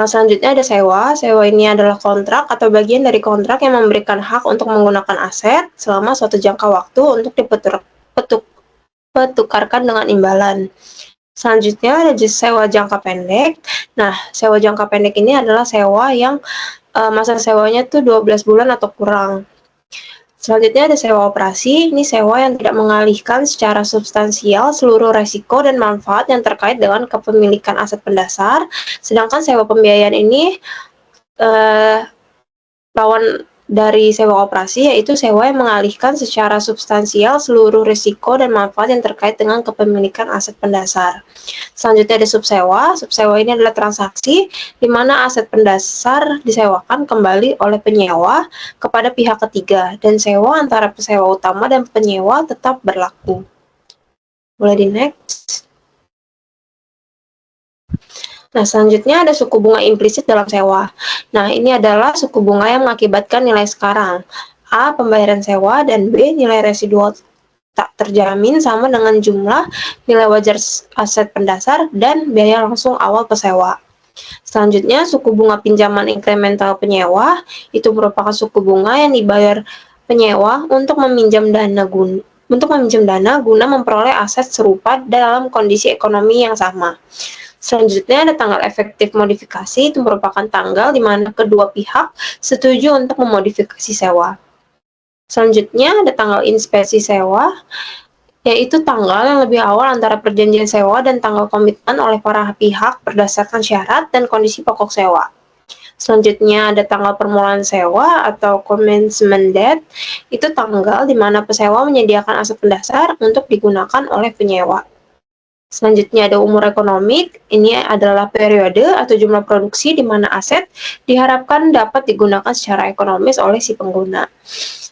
Selanjutnya ada sewa. Sewa ini adalah kontrak atau bagian dari kontrak yang memberikan hak untuk menggunakan aset selama suatu jangka waktu untuk dipetukarkan dengan imbalan. Selanjutnya ada sewa jangka pendek. Nah, sewa jangka pendek ini adalah sewa yang masa sewanya tuh 12 bulan atau kurang. Selanjutnya ada sewa operasi. Ini sewa yang tidak mengalihkan secara substansial seluruh resiko dan manfaat yang terkait dengan kepemilikan aset pendasar. Sedangkan sewa pembiayaan ini lawan dari sewa operasi, yaitu sewa yang mengalihkan secara substansial seluruh risiko dan manfaat yang terkait dengan kepemilikan aset pendasar. Selanjutnya ada subsewa. Subsewa ini adalah transaksi di mana aset pendasar disewakan kembali oleh penyewa kepada pihak ketiga, dan sewa antara pesewa utama dan penyewa tetap berlaku. Boleh di next. Nah, selanjutnya ada suku bunga implisit dalam sewa. Nah, ini adalah suku bunga yang mengakibatkan nilai sekarang. A, pembayaran sewa, dan B, nilai residual tak terjamin sama dengan jumlah nilai wajar aset pendasar dan biaya langsung awal pesewa. Selanjutnya, suku bunga pinjaman inkremental penyewa itu merupakan suku bunga yang dibayar penyewa untuk meminjam dana guna memperoleh aset serupa dalam kondisi ekonomi yang sama. Selanjutnya ada tanggal efektif modifikasi, itu merupakan tanggal di mana kedua pihak setuju untuk memodifikasi sewa. Selanjutnya ada tanggal inspeksi sewa, yaitu tanggal yang lebih awal antara perjanjian sewa dan tanggal komitmen oleh para pihak berdasarkan syarat dan kondisi pokok sewa. Selanjutnya ada tanggal permulaan sewa atau commencement date, itu tanggal di mana pesewa menyediakan aset pendasar untuk digunakan oleh penyewa. Selanjutnya ada umur ekonomik, ini adalah periode atau jumlah produksi di mana aset diharapkan dapat digunakan secara ekonomis oleh si pengguna.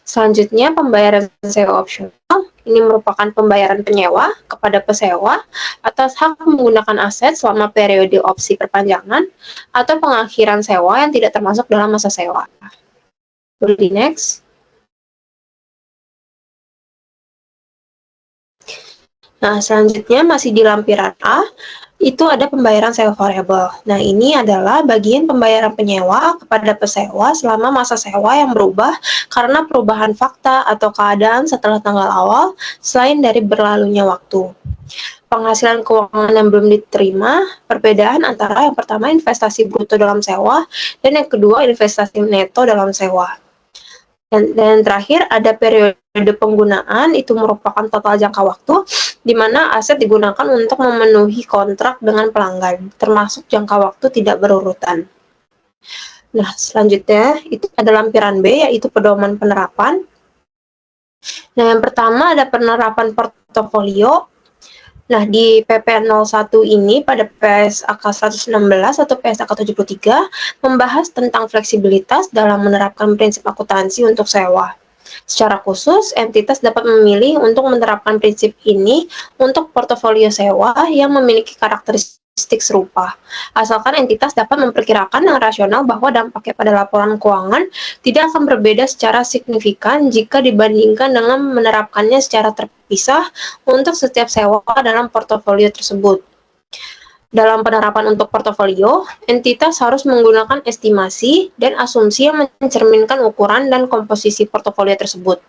Selanjutnya pembayaran sewa opsional, ini merupakan pembayaran penyewa kepada pesewa atas hak menggunakan aset selama periode opsi perpanjangan atau pengakhiran sewa yang tidak termasuk dalam masa sewa. Boleh di next. Nah, selanjutnya masih di lampiran A, itu ada pembayaran sewa variabel. Nah, ini adalah bagian pembayaran penyewa kepada pesewa selama masa sewa yang berubah karena perubahan fakta atau keadaan setelah tanggal awal selain dari berlalunya waktu. Penghasilan keuangan yang belum diterima, perbedaan antara yang pertama investasi bruto dalam sewa dan yang kedua investasi neto dalam sewa. Dan terakhir ada periode penggunaan, itu merupakan total jangka waktu di mana aset digunakan untuk memenuhi kontrak dengan pelanggan, termasuk jangka waktu tidak berurutan. Nah, selanjutnya itu ada lampiran B, yaitu pedoman penerapan. Nah, yang pertama ada penerapan portofolio. Nah, di PP 01 ini pada PSAK 116 atau PSAK 73 membahas tentang fleksibilitas dalam menerapkan prinsip akuntansi untuk sewa. Secara khusus, entitas dapat memilih untuk menerapkan prinsip ini untuk portofolio sewa yang memiliki karakteristik serupa, asalkan entitas dapat memperkirakan dengan rasional bahwa dampaknya pada laporan keuangan tidak akan berbeda secara signifikan jika dibandingkan dengan menerapkannya secara terpisah untuk setiap sewa dalam portofolio tersebut. Dalam penerapan untuk portofolio, entitas harus menggunakan estimasi dan asumsi yang mencerminkan ukuran dan komposisi portofolio tersebut.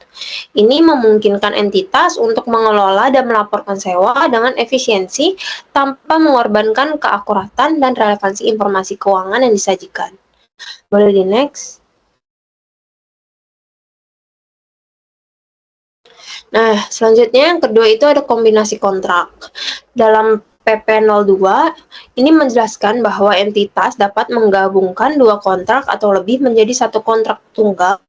Ini memungkinkan entitas untuk mengelola dan melaporkan sewa dengan efisiensi tanpa mengorbankan keakuratan dan relevansi informasi keuangan yang disajikan. Boleh di next. Nah, selanjutnya yang kedua itu ada kombinasi kontrak. Dalam PP 02, ini menjelaskan bahwa entitas dapat menggabungkan dua kontrak atau lebih menjadi satu kontrak tunggal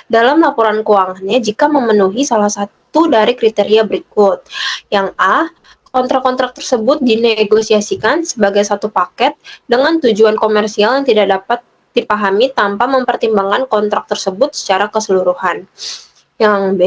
dalam laporan keuangannya jika memenuhi salah satu dari kriteria berikut. Yang A, kontrak-kontrak tersebut dinegosiasikan sebagai satu paket dengan tujuan komersial yang tidak dapat dipahami tanpa mempertimbangkan kontrak tersebut secara keseluruhan. Yang B,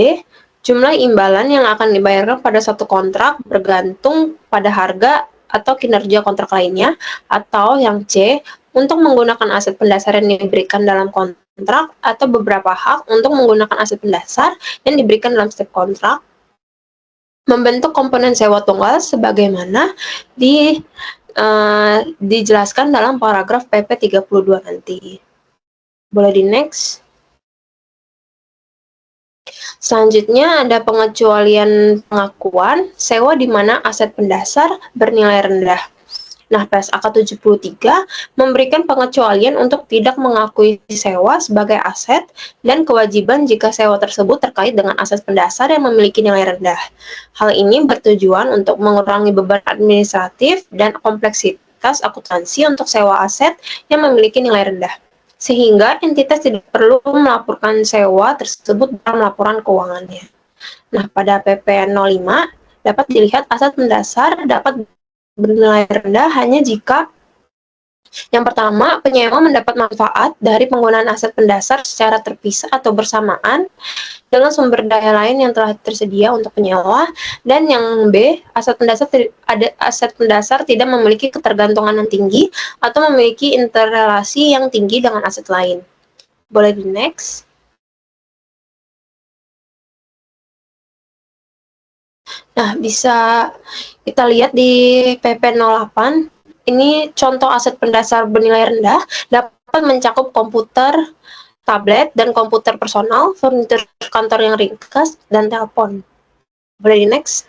jumlah imbalan yang akan dibayarkan pada satu kontrak bergantung pada harga atau kinerja kontrak lainnya, atau yang C, untuk menggunakan aset pendasar yang diberikan dalam kontrak atau beberapa hak untuk menggunakan aset pendasar yang diberikan dalam setiap kontrak, membentuk komponen sewa tunggal sebagaimana dijelaskan dalam paragraf PP 32 nanti. Boleh di next. Selanjutnya ada pengecualian pengakuan sewa di mana aset pendasar bernilai rendah. Nah, PSAK 73 memberikan pengecualian untuk tidak mengakui sewa sebagai aset dan kewajiban jika sewa tersebut terkait dengan aset pendasar yang memiliki nilai rendah. Hal ini bertujuan untuk mengurangi beban administratif dan kompleksitas akuntansi untuk sewa aset yang memiliki nilai rendah, sehingga entitas tidak perlu melaporkan sewa tersebut dalam laporan keuangannya. Nah, pada PP 05 dapat dilihat aset mendasar dapat bernilai rendah hanya jika yang pertama, penyewa mendapat manfaat dari penggunaan aset pendasar secara terpisah atau bersamaan dengan sumber daya lain yang telah tersedia untuk penyewa, dan yang B, aset pendasar tidak memiliki ketergantungan yang tinggi atau memiliki interrelasi yang tinggi dengan aset lain. Boleh di next. Nah, bisa kita lihat di PP 08, ini contoh aset pendasar bernilai rendah dapat mencakup komputer, tablet, dan komputer personal, furnitur kantor yang ringkas, dan telepon. Boleh di next?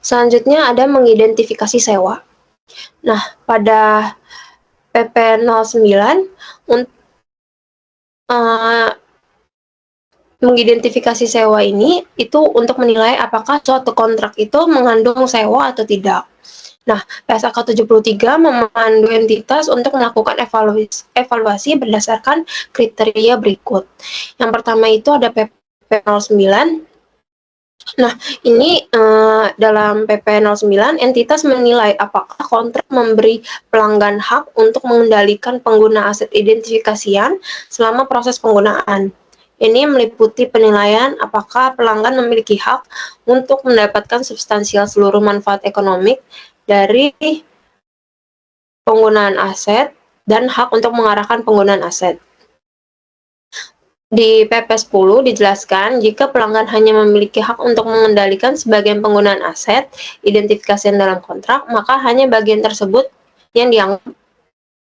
Selanjutnya ada mengidentifikasi sewa. Nah, pada PP 09 mengidentifikasi sewa ini itu untuk menilai apakah suatu kontrak itu mengandung sewa atau tidak. Nah, PSAK 73 memandu entitas untuk melakukan evaluasi berdasarkan kriteria berikut. Yang pertama itu ada PP 09. Nah, ini dalam PP 09, entitas menilai apakah kontrak memberi pelanggan hak untuk mengendalikan pengguna aset identifikasian selama proses penggunaan. Ini meliputi penilaian apakah pelanggan memiliki hak untuk mendapatkan substansial seluruh manfaat ekonomik dari penggunaan aset dan hak untuk mengarahkan penggunaan aset. Di PP 10 dijelaskan jika pelanggan hanya memiliki hak untuk mengendalikan sebagian penggunaan aset identifikasian dalam kontrak, maka hanya bagian tersebut yang dianggap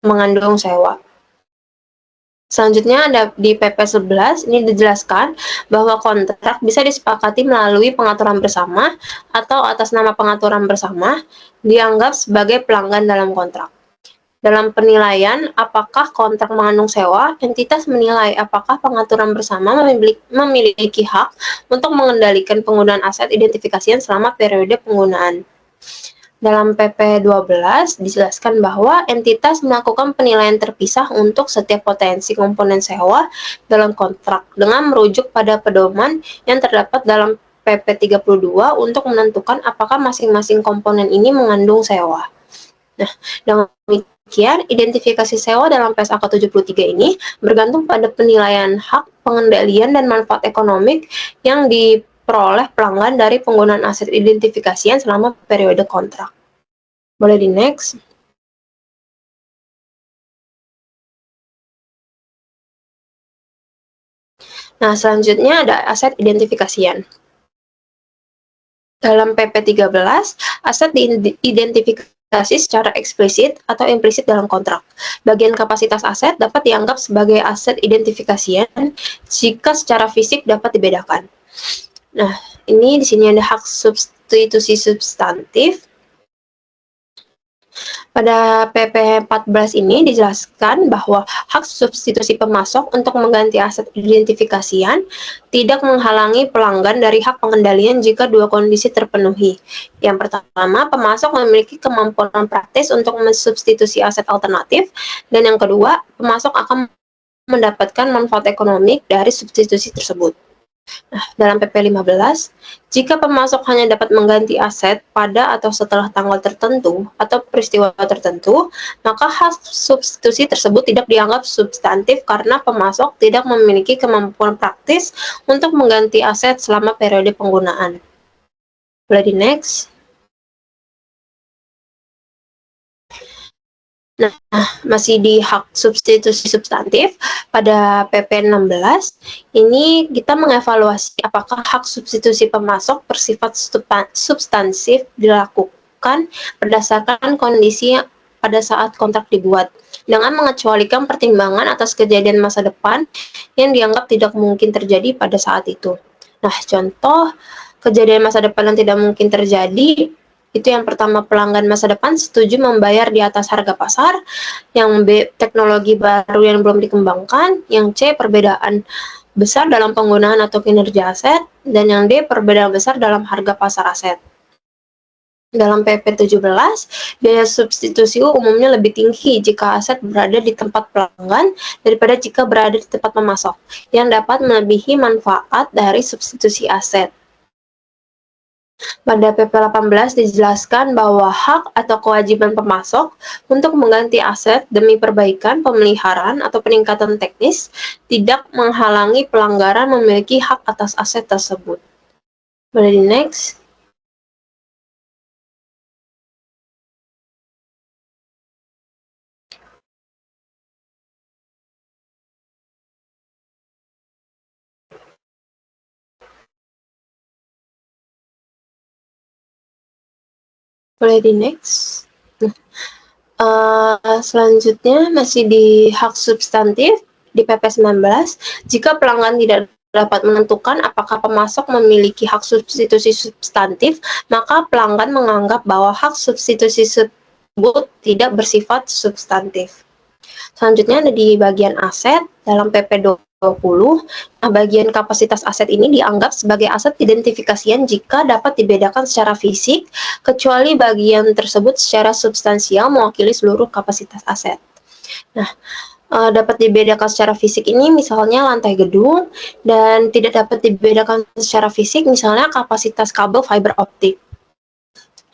mengandung sewa. Selanjutnya ada di PP 11, ini dijelaskan bahwa kontrak bisa disepakati melalui pengaturan bersama atau atas nama pengaturan bersama dianggap sebagai pelanggan dalam kontrak. Dalam penilaian apakah kontrak mengandung sewa, entitas menilai apakah pengaturan bersama memiliki hak untuk mengendalikan penggunaan aset identifikasian selama periode penggunaan. Dalam PP 12 dijelaskan bahwa entitas melakukan penilaian terpisah untuk setiap potensi komponen sewa dalam kontrak dengan merujuk pada pedoman yang terdapat dalam PP 32 untuk menentukan apakah masing-masing komponen ini mengandung sewa. Nah, dengan demikian, identifikasi sewa dalam PSAK 73 ini bergantung pada penilaian hak, pengendalian, dan manfaat ekonomik yang diperoleh pelanggan dari penggunaan aset identifikasian selama periode kontrak. Boleh di next? Nah, selanjutnya ada aset identifikasian. Dalam PP 13, aset diidentifikasi secara eksplisit atau implisit dalam kontrak. Bagian kapasitas aset dapat dianggap sebagai aset identifikasian jika secara fisik dapat dibedakan. Nah, ini di sini ada hak substitusi substantif. Pada PP 14 ini dijelaskan bahwa hak substitusi pemasok untuk mengganti aset identifikasian tidak menghalangi pelanggan dari hak pengendalian jika dua kondisi terpenuhi. Yang pertama, pemasok memiliki kemampuan praktis untuk mensubstitusi aset alternatif, dan yang kedua, pemasok akan mendapatkan manfaat ekonomi dari substitusi tersebut. Nah, dalam PP 15, jika pemasok hanya dapat mengganti aset pada atau setelah tanggal tertentu atau peristiwa tertentu, maka hak substitusi tersebut tidak dianggap substantif karena pemasok tidak memiliki kemampuan praktis untuk mengganti aset selama periode penggunaan. Boleh di next? Nah, masih di hak substitusi substantif, pada PP 16, ini kita mengevaluasi apakah hak substitusi pemasok bersifat substansif dilakukan berdasarkan kondisi pada saat kontrak dibuat, dengan mengecualikan pertimbangan atas kejadian masa depan yang dianggap tidak mungkin terjadi pada saat itu. Nah, contoh kejadian masa depan yang tidak mungkin terjadi itu yang pertama, pelanggan masa depan setuju membayar di atas harga pasar, yang B, teknologi baru yang belum dikembangkan, yang C, perbedaan besar dalam penggunaan atau kinerja aset, dan yang D, perbedaan besar dalam harga pasar aset. Dalam PP 17, biaya substitusi umumnya lebih tinggi jika aset berada di tempat pelanggan daripada jika berada di tempat pemasok, yang dapat melebihi manfaat dari substitusi aset. Pada PP 18 dijelaskan bahwa hak atau kewajiban pemasok untuk mengganti aset demi perbaikan, pemeliharaan, atau peningkatan teknis tidak menghalangi pelanggaran memiliki hak atas aset tersebut. Boleh di next? Boleh di next. Selanjutnya masih di hak substantif di PP 19, jika pelanggan tidak dapat menentukan apakah pemasok memiliki hak substitusi substantif, maka pelanggan menganggap bahwa hak substitusi tersebut tidak bersifat substantif. Selanjutnya ada di bagian aset dalam PP 20. Nah, bagian kapasitas aset ini dianggap sebagai aset identifikasian jika dapat dibedakan secara fisik, kecuali bagian tersebut secara substansial mewakili seluruh kapasitas aset. Nah, dapat dibedakan secara fisik ini misalnya lantai gedung, dan tidak dapat dibedakan secara fisik misalnya kapasitas kabel fiber optik.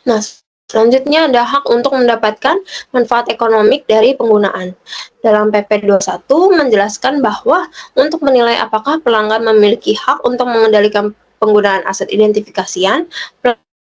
Nah, selanjutnya ada hak untuk mendapatkan manfaat ekonomik dari penggunaan. Dalam PP 21 menjelaskan bahwa untuk menilai apakah pelanggan memiliki hak untuk mengendalikan penggunaan aset identifikasian,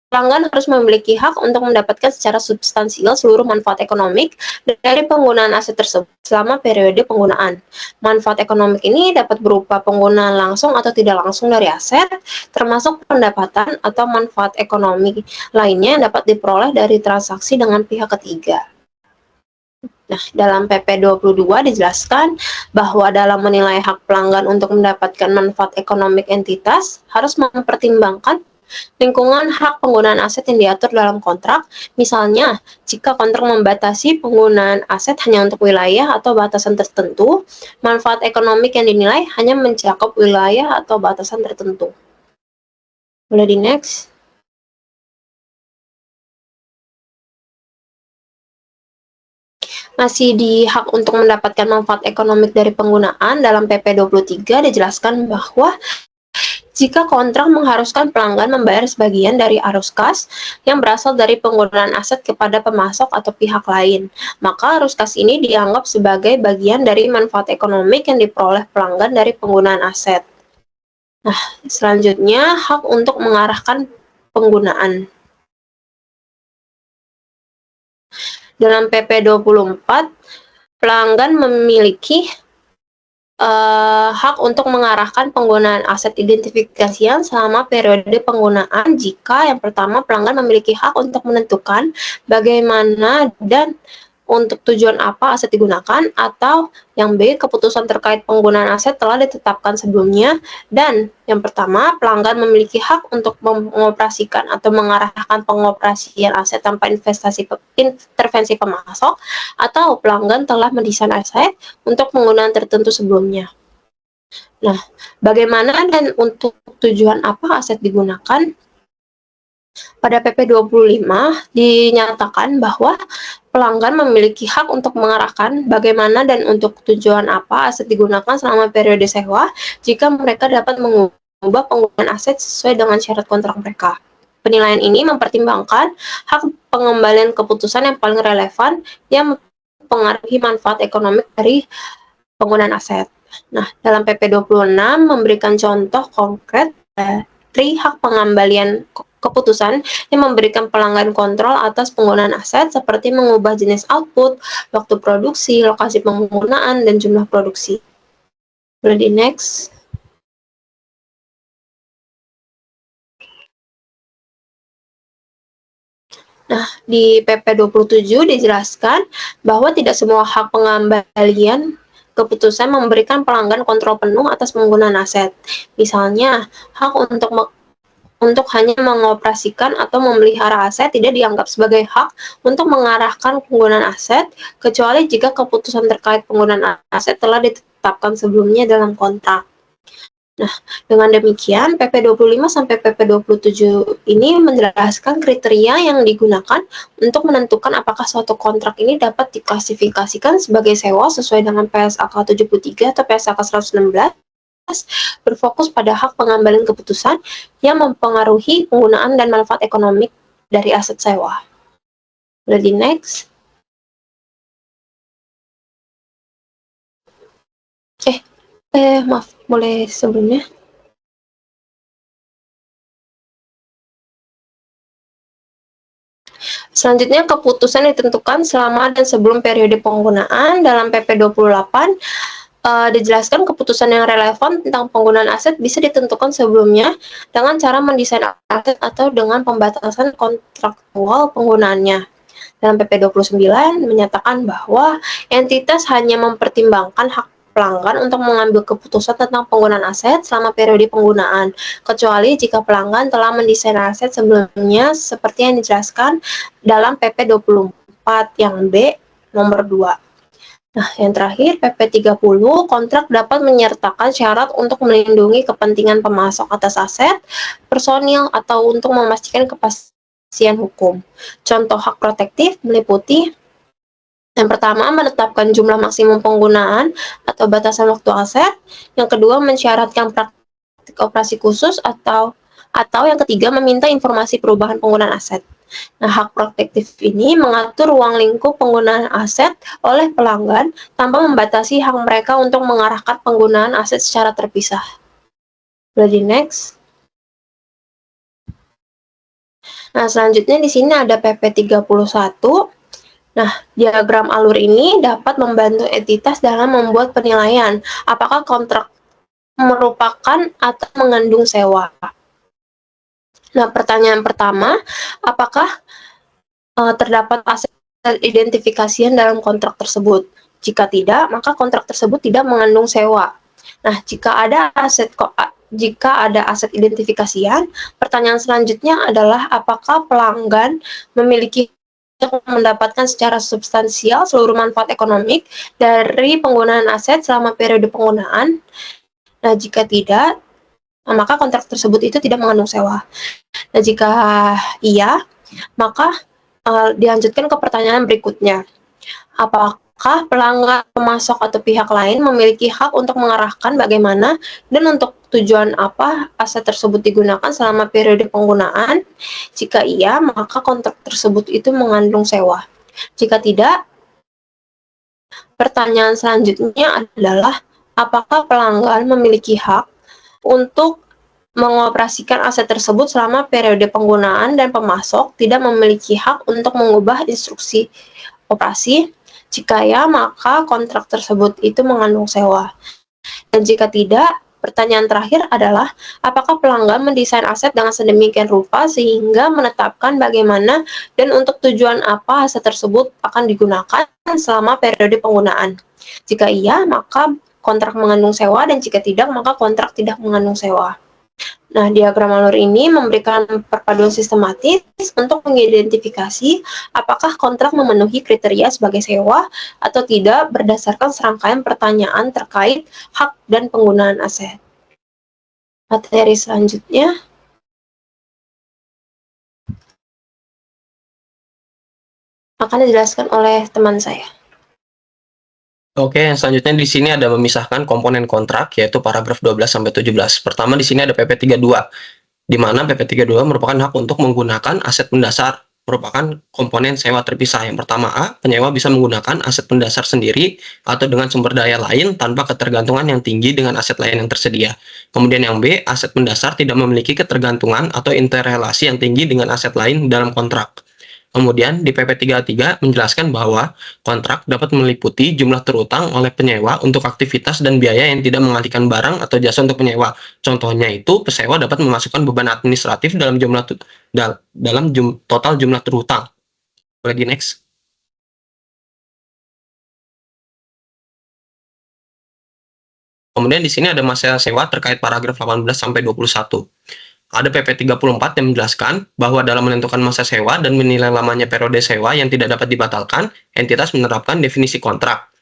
pelanggan harus memiliki hak untuk mendapatkan secara substansial seluruh manfaat ekonomik dari penggunaan aset tersebut selama periode penggunaan. Manfaat ekonomik ini dapat berupa penggunaan langsung atau tidak langsung dari aset, termasuk pendapatan atau manfaat ekonomi lainnya yang dapat diperoleh dari transaksi dengan pihak ketiga. Nah, dalam PP 22 dijelaskan bahwa dalam menilai hak pelanggan untuk mendapatkan manfaat ekonomik entitas harus mempertimbangkan lingkungan hak penggunaan aset yang diatur dalam kontrak. Misalnya, jika kontrak membatasi penggunaan aset hanya untuk wilayah atau batasan tertentu, manfaat ekonomik yang dinilai hanya mencakup wilayah atau batasan tertentu. Boleh di next. Masih di hak untuk mendapatkan manfaat ekonomik dari penggunaan, dalam PP 23 dijelaskan bahwa jika kontrak mengharuskan pelanggan membayar sebagian dari arus kas yang berasal dari penggunaan aset kepada pemasok atau pihak lain, maka arus kas ini dianggap sebagai bagian dari manfaat ekonomik yang diperoleh pelanggan dari penggunaan aset. Nah, selanjutnya hak untuk mengarahkan penggunaan. Dalam PP 24, pelanggan memiliki hak untuk mengarahkan penggunaan aset identifikasian selama periode penggunaan jika yang pertama pelanggan memiliki hak untuk menentukan bagaimana dan untuk tujuan apa aset digunakan, atau yang B, keputusan terkait penggunaan aset telah ditetapkan sebelumnya, dan yang pertama pelanggan memiliki hak untuk mengoperasikan atau mengarahkan pengoperasian aset tanpa intervensi pemasok, atau pelanggan telah mendesain aset untuk penggunaan tertentu sebelumnya. Nah, bagaimana dan untuk tujuan apa aset digunakan? Pada PP 25 dinyatakan bahwa pelanggan memiliki hak untuk mengarahkan bagaimana dan untuk tujuan apa aset digunakan selama periode sewa jika mereka dapat mengubah penggunaan aset sesuai dengan syarat kontrak mereka. Penilaian ini mempertimbangkan hak pengembalian keputusan yang paling relevan yang mempengaruhi manfaat ekonomi dari penggunaan aset. Nah, dalam PP 26 memberikan contoh konkret dari hak pengembalian keputusan yang memberikan pelanggan kontrol atas penggunaan aset seperti mengubah jenis output, waktu produksi, lokasi penggunaan, dan jumlah produksi. Boleh di next. Nah, di PP 27 dijelaskan bahwa tidak semua hak pengembalian keputusan memberikan pelanggan kontrol penuh atas penggunaan aset. Misalnya, hak untuk hanya mengoperasikan atau memelihara aset tidak dianggap sebagai hak untuk mengarahkan penggunaan aset, kecuali jika keputusan terkait penggunaan aset telah ditetapkan sebelumnya dalam kontrak. Nah, dengan demikian, PP 25 sampai PP 27 ini menjelaskan kriteria yang digunakan untuk menentukan apakah suatu kontrak ini dapat diklasifikasikan sebagai sewa sesuai dengan PSAK 73 atau PSAK 116, berfokus pada hak pengembalian keputusan yang mempengaruhi penggunaan dan manfaat ekonomi dari aset sewa. Boleh di next. Maaf, boleh sebelumnya. Selanjutnya, keputusan ditentukan selama dan sebelum periode penggunaan. Dalam PP 28, dijelaskan keputusan yang relevan tentang penggunaan aset bisa ditentukan sebelumnya dengan cara mendesain aset atau dengan pembatasan kontraktual penggunaannya. Dalam PP 29 menyatakan bahwa entitas hanya mempertimbangkan hak pelanggan untuk mengambil keputusan tentang penggunaan aset selama periode penggunaan, kecuali jika pelanggan telah mendesain aset sebelumnya seperti yang dijelaskan dalam PP 24 yang B nomor 2. Nah, yang terakhir, PP 30, kontrak dapat menyertakan syarat untuk melindungi kepentingan pemasok atas aset, personil, atau untuk memastikan kepastian hukum. Contoh hak protektif meliputi yang pertama, menetapkan jumlah maksimum penggunaan atau batasan waktu aset. Yang kedua, mensyaratkan praktik operasi khusus atau yang ketiga, meminta informasi perubahan penggunaan aset. Nah, hak protektif ini mengatur ruang lingkup penggunaan aset oleh pelanggan tanpa membatasi hak mereka untuk mengarahkan penggunaan aset secara terpisah. Boleh di next. Nah, selanjutnya di sini ada PP 31. Nah, diagram alur ini dapat membantu entitas dalam membuat penilaian apakah kontrak merupakan atau mengandung sewa. Nah, pertanyaan pertama, apakah terdapat aset identifikasian dalam kontrak tersebut? Jika tidak, maka kontrak tersebut tidak mengandung sewa. Nah, jika ada aset identifikasian, pertanyaan selanjutnya adalah apakah pelanggan memiliki untuk mendapatkan secara substansial seluruh manfaat ekonomik dari penggunaan aset selama periode penggunaan. Nah, jika tidak, maka kontrak tersebut itu tidak mengandung sewa. Nah, jika iya, maka dilanjutkan ke pertanyaan berikutnya. Apakah pelanggan, pemasok, atau pihak lain memiliki hak untuk mengarahkan bagaimana dan untuk tujuan apa aset tersebut digunakan selama periode penggunaan? Jika iya, maka kontrak tersebut itu mengandung sewa. Jika tidak, pertanyaan selanjutnya adalah apakah pelanggan memiliki hak untuk mengoperasikan aset tersebut selama periode penggunaan dan pemasok tidak memiliki hak untuk mengubah instruksi operasi. Jika ya, maka kontrak tersebut itu mengandung sewa. Dan jika tidak, pertanyaan terakhir adalah apakah pelanggan mendesain aset dengan sedemikian rupa sehingga menetapkan bagaimana dan untuk tujuan apa aset tersebut akan digunakan selama periode penggunaan. Jika iya, maka kontrak mengandung sewa, dan jika tidak, maka kontrak tidak mengandung sewa. Nah, diagram alur ini memberikan perpaduan sistematis untuk mengidentifikasi apakah kontrak memenuhi kriteria sebagai sewa atau tidak berdasarkan serangkaian pertanyaan terkait hak dan penggunaan aset. Materi selanjutnya akan dijelaskan oleh teman saya. Oke, yang selanjutnya di sini ada memisahkan komponen kontrak, yaitu paragraf 12-17. Pertama, di sini ada PP 32, di mana PP 32 merupakan hak untuk menggunakan aset pendasar, merupakan komponen sewa terpisah. Yang pertama A, penyewa bisa menggunakan aset pendasar sendiri atau dengan sumber daya lain tanpa ketergantungan yang tinggi dengan aset lain yang tersedia. Kemudian yang B, aset pendasar tidak memiliki ketergantungan atau interrelasi yang tinggi dengan aset lain dalam kontrak. Kemudian di PP 33 menjelaskan bahwa kontrak dapat meliputi jumlah terutang oleh penyewa untuk aktivitas dan biaya yang tidak mengalihkan barang atau jasa untuk penyewa. Contohnya itu, pesewa dapat memasukkan beban administratif dalam total jumlah terutang. Boleh di next. Kemudian di sini ada masalah sewa terkait paragraf 18 sampai 21. Ada PP 34 yang menjelaskan bahwa dalam menentukan masa sewa dan menilai lamanya periode sewa yang tidak dapat dibatalkan, entitas menerapkan definisi kontrak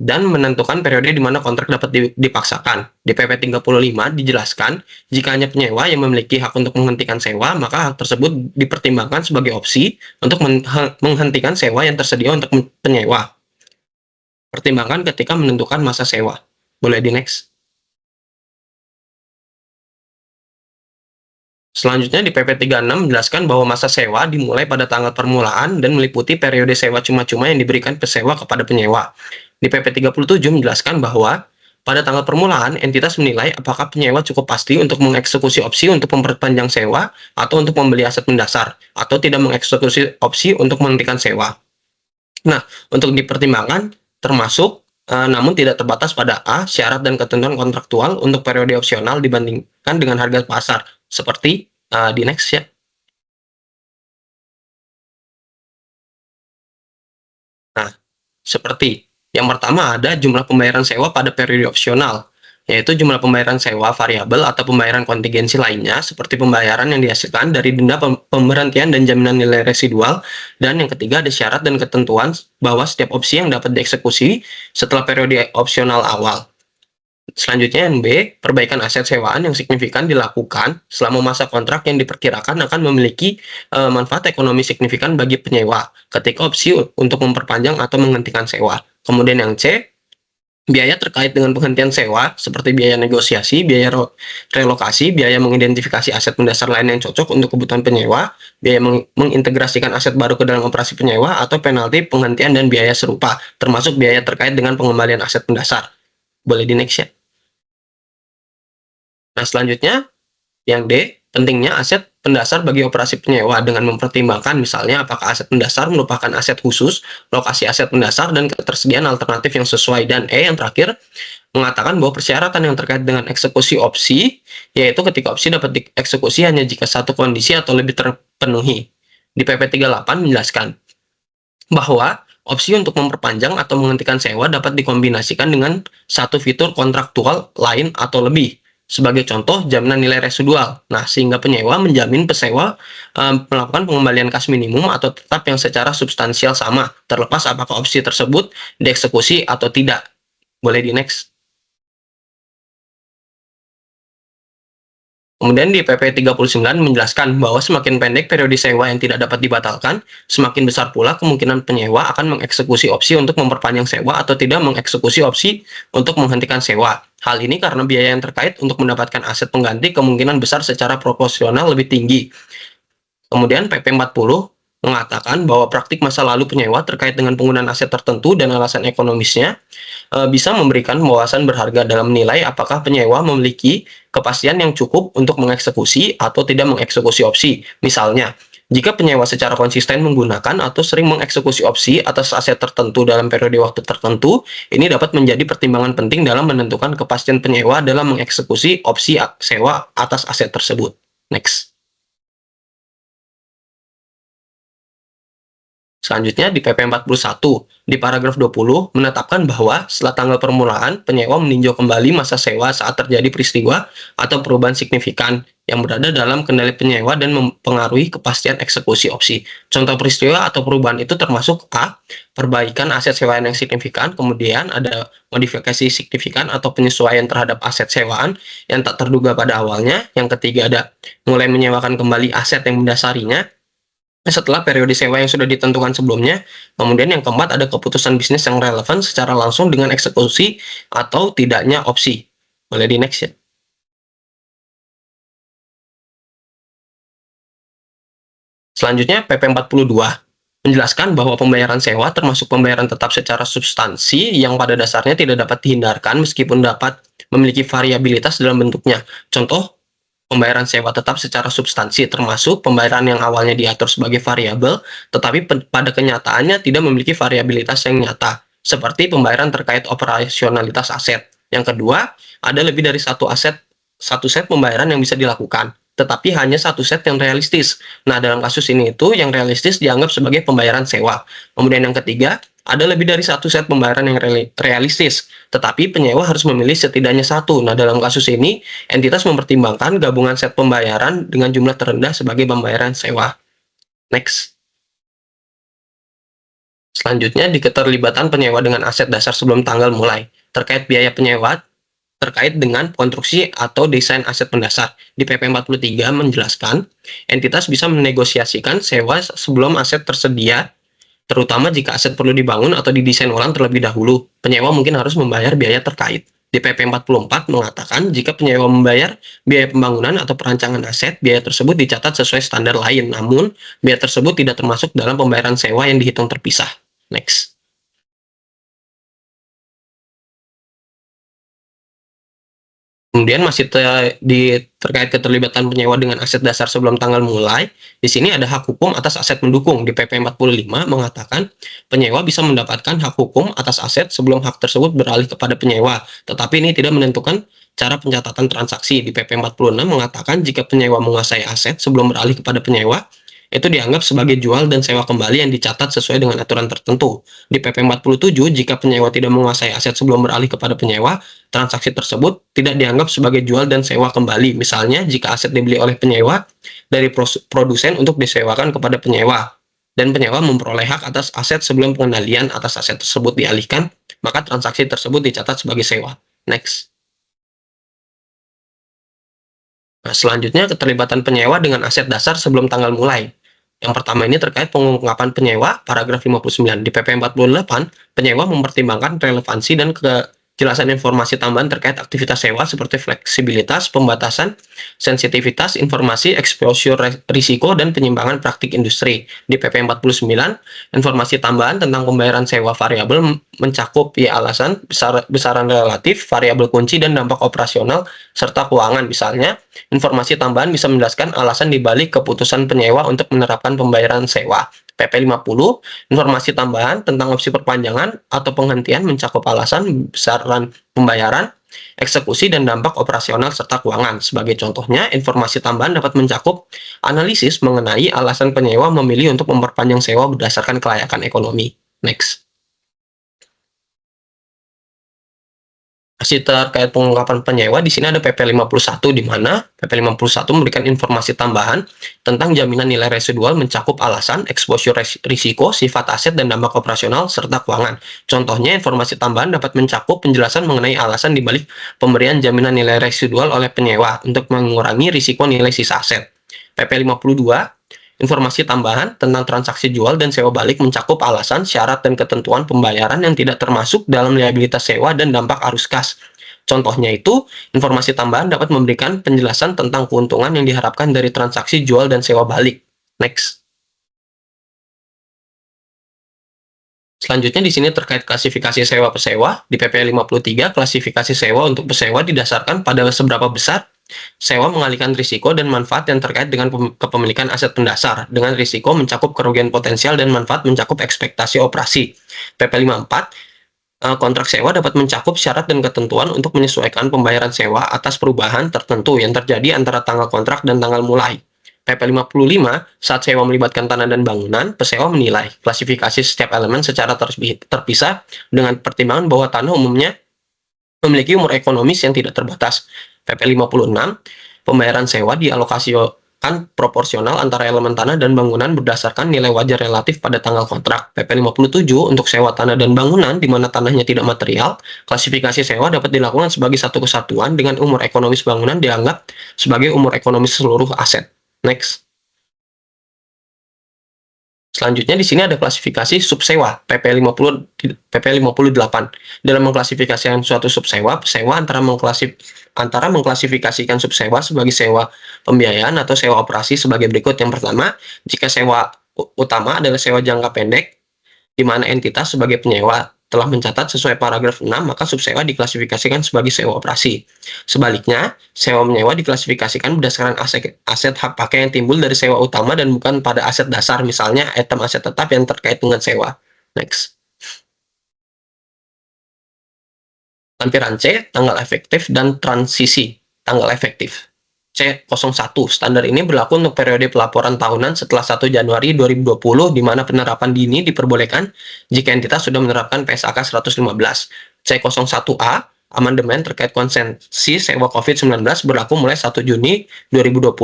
dan menentukan periode di mana kontrak dapat dipaksakan. Di PP 35 dijelaskan, jika hanya penyewa yang memiliki hak untuk menghentikan sewa, maka hak tersebut dipertimbangkan sebagai opsi untuk menghentikan sewa yang tersedia untuk penyewa. Pertimbangkan ketika menentukan masa sewa. Boleh di next. Selanjutnya di PP 36 menjelaskan bahwa masa sewa dimulai pada tanggal permulaan dan meliputi periode sewa cuma-cuma yang diberikan pesewa kepada penyewa. Di PP 37 menjelaskan bahwa pada tanggal permulaan, entitas menilai apakah penyewa cukup pasti untuk mengeksekusi opsi untuk memperpanjang sewa atau untuk membeli aset mendasar, atau tidak mengeksekusi opsi untuk menghentikan sewa. Nah, untuk dipertimbangkan termasuk namun tidak terbatas pada A, syarat dan ketentuan kontraktual untuk periode opsional dibandingkan dengan harga pasar, seperti di next ya. Nah, seperti yang pertama ada jumlah pembayaran sewa pada periode opsional, yaitu jumlah pembayaran sewa variabel atau pembayaran kontingensi lainnya seperti pembayaran yang dihasilkan dari denda pemberhentian dan jaminan nilai residual. Dan yang ketiga ada syarat dan ketentuan bahwa setiap opsi yang dapat dieksekusi setelah periode opsional awal. Selanjutnya yang B, perbaikan aset sewaan yang signifikan dilakukan selama masa kontrak yang diperkirakan akan memiliki manfaat ekonomi signifikan bagi penyewa ketika opsi untuk memperpanjang atau menghentikan sewa. Kemudian yang C, biaya terkait dengan penghentian sewa seperti biaya negosiasi, biaya relokasi, biaya mengidentifikasi aset mendasar lain yang cocok untuk kebutuhan penyewa, biaya mengintegrasikan aset baru ke dalam operasi penyewa, atau penalti penghentian dan biaya serupa, termasuk biaya terkait dengan pengembalian aset mendasar. Boleh di next ya. Nah, selanjutnya yang D, pentingnya aset pendasar bagi operasi penyewa dengan mempertimbangkan misalnya apakah aset pendasar merupakan aset khusus, lokasi aset pendasar, dan ketersediaan alternatif yang sesuai. Dan E, yang terakhir, mengatakan bahwa persyaratan yang terkait dengan eksekusi opsi, yaitu ketika opsi dapat dieksekusi hanya jika satu kondisi atau lebih terpenuhi. Di PP 38 menjelaskan bahwa opsi untuk memperpanjang atau menghentikan sewa dapat dikombinasikan dengan satu fitur kontraktual lain atau lebih. Sebagai contoh, jaminan nilai residual. Nah, sehingga penyewa menjamin pesewa melakukan pengembalian kas minimum atau tetap yang secara substansial sama, terlepas apakah opsi tersebut dieksekusi atau tidak. Boleh di next. Kemudian di PP 39 menjelaskan bahwa semakin pendek periode sewa yang tidak dapat dibatalkan, semakin besar pula kemungkinan penyewa akan mengeksekusi opsi untuk memperpanjang sewa atau tidak mengeksekusi opsi untuk menghentikan sewa. Hal ini karena biaya yang terkait untuk mendapatkan aset pengganti kemungkinan besar secara proporsional lebih tinggi. Kemudian PP 40 mengatakan bahwa praktik masa lalu penyewa terkait dengan penggunaan aset tertentu dan alasan ekonomisnya bisa memberikan wawasan berharga dalam menilai apakah penyewa memiliki kepastian yang cukup untuk mengeksekusi atau tidak mengeksekusi opsi. Misalnya, jika penyewa secara konsisten menggunakan atau sering mengeksekusi opsi atas aset tertentu dalam periode waktu tertentu, ini dapat menjadi pertimbangan penting dalam menentukan kepastian penyewa dalam mengeksekusi opsi sewa atas aset tersebut. Next. Selanjutnya di PP 41, di paragraf 20, menetapkan bahwa setelah tanggal permulaan, penyewa meninjau kembali masa sewa saat terjadi peristiwa atau perubahan signifikan yang berada dalam kendali penyewa dan mempengaruhi kepastian eksekusi opsi. Contoh peristiwa atau perubahan itu termasuk A, perbaikan aset sewaan yang signifikan, kemudian ada modifikasi signifikan atau penyesuaian terhadap aset sewaan yang tak terduga pada awalnya. Yang ketiga ada mulai menyewakan kembali aset yang mendasarinya setelah periode sewa yang sudah ditentukan sebelumnya. Kemudian yang keempat ada keputusan bisnis yang relevan secara langsung dengan eksekusi atau tidaknya opsi. Boleh di next ya. Selanjutnya PP 42 menjelaskan bahwa pembayaran sewa termasuk pembayaran tetap secara substansi yang pada dasarnya tidak dapat dihindarkan meskipun dapat memiliki variabilitas dalam bentuknya. Contoh, pembayaran sewa tetap secara substansi termasuk pembayaran yang awalnya diatur sebagai variabel, tetapi pada kenyataannya tidak memiliki variabilitas yang nyata, seperti pembayaran terkait operasionalitas aset. Yang kedua, ada lebih dari satu set pembayaran yang bisa dilakukan, tetapi hanya satu set yang realistis. Nah, dalam kasus ini itu yang realistis dianggap sebagai pembayaran sewa. Kemudian yang ketiga, ada lebih dari satu set pembayaran yang realistis, tetapi penyewa harus memilih setidaknya satu. Nah, dalam kasus ini, entitas mempertimbangkan gabungan set pembayaran dengan jumlah terendah sebagai pembayaran sewa. Next. Selanjutnya, di keterlibatan penyewa dengan aset dasar sebelum tanggal mulai. Terkait biaya penyewa, terkait dengan konstruksi atau desain aset mendasar. Di PP 43 menjelaskan, entitas bisa menegosiasikan sewa sebelum aset tersedia, terutama jika aset perlu dibangun atau didesain ulang terlebih dahulu. Penyewa mungkin harus membayar biaya terkait. Di PP 44 mengatakan jika penyewa membayar biaya pembangunan atau perancangan aset, biaya tersebut dicatat sesuai standar lain, namun biaya tersebut tidak termasuk dalam pembayaran sewa yang dihitung terpisah. Next. Kemudian masih terkait keterlibatan penyewa dengan aset dasar sebelum tanggal mulai. Di sini ada hak hukum atas aset mendukung. Di PP 45 mengatakan penyewa bisa mendapatkan hak hukum atas aset sebelum hak tersebut beralih kepada penyewa. Tetapi ini tidak menentukan cara pencatatan transaksi. Di PP 46 mengatakan jika penyewa menguasai aset sebelum beralih kepada penyewa, itu dianggap sebagai jual dan sewa kembali yang dicatat sesuai dengan aturan tertentu. Di PP 47, jika penyewa tidak menguasai aset sebelum beralih kepada penyewa, transaksi tersebut tidak dianggap sebagai jual dan sewa kembali. Misalnya, jika aset dibeli oleh penyewa dari produsen untuk disewakan kepada penyewa, dan penyewa memperoleh hak atas aset sebelum pengendalian atas aset tersebut dialihkan, maka transaksi tersebut dicatat sebagai sewa. Next. Nah, selanjutnya keterlibatan penyewa dengan aset dasar sebelum tanggal mulai. Yang pertama ini terkait pengungkapan penyewa, paragraf 59. Di PP 48, penyewa mempertimbangkan relevansi dan kejelasan informasi tambahan terkait aktivitas sewa seperti fleksibilitas, pembatasan, sensitivitas, informasi, exposure risiko, dan penyimpangan praktik industri. Di PP 49, informasi tambahan tentang pembayaran sewa variabel mencakup alasan, besaran relatif, variabel kunci, dan dampak operasional, serta keuangan. Misalnya, informasi tambahan bisa menjelaskan alasan dibalik keputusan penyewa untuk menerapkan pembayaran sewa. PP 50, informasi tambahan tentang opsi perpanjangan atau penghentian mencakup alasan, besaran pembayaran, eksekusi, dan dampak operasional serta keuangan. Sebagai contohnya, informasi tambahan dapat mencakup analisis mengenai alasan penyewa memilih untuk memperpanjang sewa berdasarkan kelayakan ekonomi. Next. Masih terkait pengungkapan penyewa, di sini ada PP 51, di mana PP 51 memberikan informasi tambahan tentang jaminan nilai residual mencakup alasan, exposure risiko, sifat aset, dan dampak operasional, serta keuangan. Contohnya, informasi tambahan dapat mencakup penjelasan mengenai alasan dibalik pemberian jaminan nilai residual oleh penyewa untuk mengurangi risiko nilai sisa aset. PP 52, informasi tambahan tentang transaksi jual dan sewa balik mencakup alasan, syarat, dan ketentuan pembayaran yang tidak termasuk dalam liabilitas sewa dan dampak arus kas. Contohnya itu, informasi tambahan dapat memberikan penjelasan tentang keuntungan yang diharapkan dari transaksi jual dan sewa balik. Next. Selanjutnya di sini terkait klasifikasi sewa pesewa. Di PP 53, klasifikasi sewa untuk pesewa didasarkan pada seberapa besar sewa mengalihkan risiko dan manfaat yang terkait dengan kepemilikan aset pendasar. Dengan risiko mencakup kerugian potensial dan manfaat mencakup ekspektasi operasi. PP 54, kontrak sewa dapat mencakup syarat dan ketentuan untuk menyesuaikan pembayaran sewa atas perubahan tertentu yang terjadi antara tanggal kontrak dan tanggal mulai. PP 55, saat sewa melibatkan tanah dan bangunan, pesewa menilai klasifikasi setiap elemen secara terpisah dengan pertimbangan bahwa tanah umumnya memiliki umur ekonomis yang tidak terbatas. PP 56, pembayaran sewa dialokasikan proporsional antara elemen tanah dan bangunan berdasarkan nilai wajar relatif pada tanggal kontrak. PP 57, untuk sewa tanah dan bangunan di mana tanahnya tidak material, klasifikasi sewa dapat dilakukan sebagai satu kesatuan dengan umur ekonomis bangunan dianggap sebagai umur ekonomis seluruh aset. Next. Selanjutnya di sini ada klasifikasi subsewa, PP 58. Dalam mengklasifikasikan suatu subsewa, pesewa antara mengklasifikasikan subsewa sebagai sewa pembiayaan atau sewa operasi sebagai berikut. Yang pertama, jika sewa utama adalah sewa jangka pendek, di mana entitas sebagai penyewa telah mencatat sesuai paragraf 6, maka subsewa diklasifikasikan sebagai sewa operasi. Sebaliknya, sewa menyewa diklasifikasikan berdasarkan aset hak pakai yang timbul dari sewa utama dan bukan pada aset dasar, misalnya item aset tetap yang terkait dengan sewa. Next. Lampiran C, tanggal efektif dan transisi tanggal efektif. C01, standar ini berlaku untuk periode pelaporan tahunan setelah 1 Januari 2020, di mana penerapan dini diperbolehkan jika entitas sudah menerapkan PSAK 115. C01A, amandemen terkait konsesi sewa COVID-19 berlaku mulai 1 Juni 2020.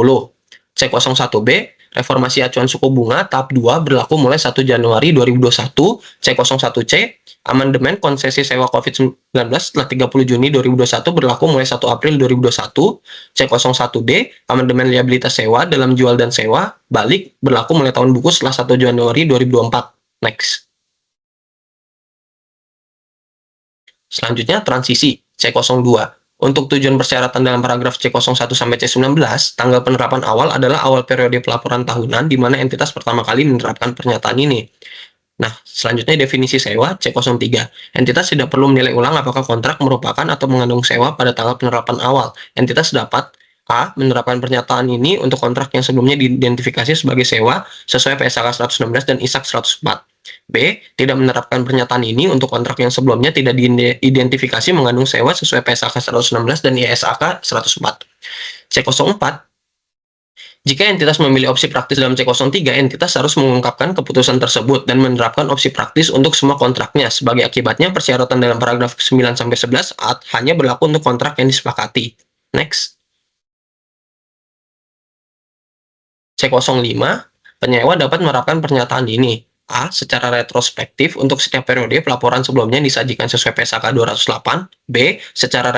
C01B, reformasi acuan suku bunga tahap 2 berlaku mulai 1 Januari 2021. C01C, amandemen konsesi sewa COVID-19 setelah 30 Juni 2021 berlaku mulai 1 April 2021. C01D, amandemen liabilitas sewa dalam jual dan sewa balik berlaku mulai tahun buku setelah 1 Januari 2024. Next. Selanjutnya transisi C02. Untuk tujuan persyaratan dalam paragraf C01 sampai C19, tanggal penerapan awal adalah awal periode pelaporan tahunan di mana entitas pertama kali menerapkan pernyataan ini. Nah, selanjutnya definisi sewa C03. Entitas tidak perlu menilai ulang apakah kontrak merupakan atau mengandung sewa pada tanggal penerapan awal. Entitas dapat A. Menerapkan pernyataan ini untuk kontrak yang sebelumnya diidentifikasi sebagai sewa sesuai PSAK 116 dan ISAK 104. B. Tidak menerapkan pernyataan ini untuk kontrak yang sebelumnya tidak diidentifikasi mengandung sewa sesuai PSAK 116 dan ISAK 104. C04. Jika entitas memilih opsi praktis dalam C03, entitas harus mengungkapkan keputusan tersebut dan menerapkan opsi praktis untuk semua kontraknya. Sebagai akibatnya, persyaratan dalam paragraf 9-11 hanya berlaku untuk kontrak yang disepakati. Next. C05, penyewa dapat menerapkan pernyataan ini. A. Secara retrospektif untuk setiap periode pelaporan sebelumnya disajikan sesuai PSAK 208. B. Secara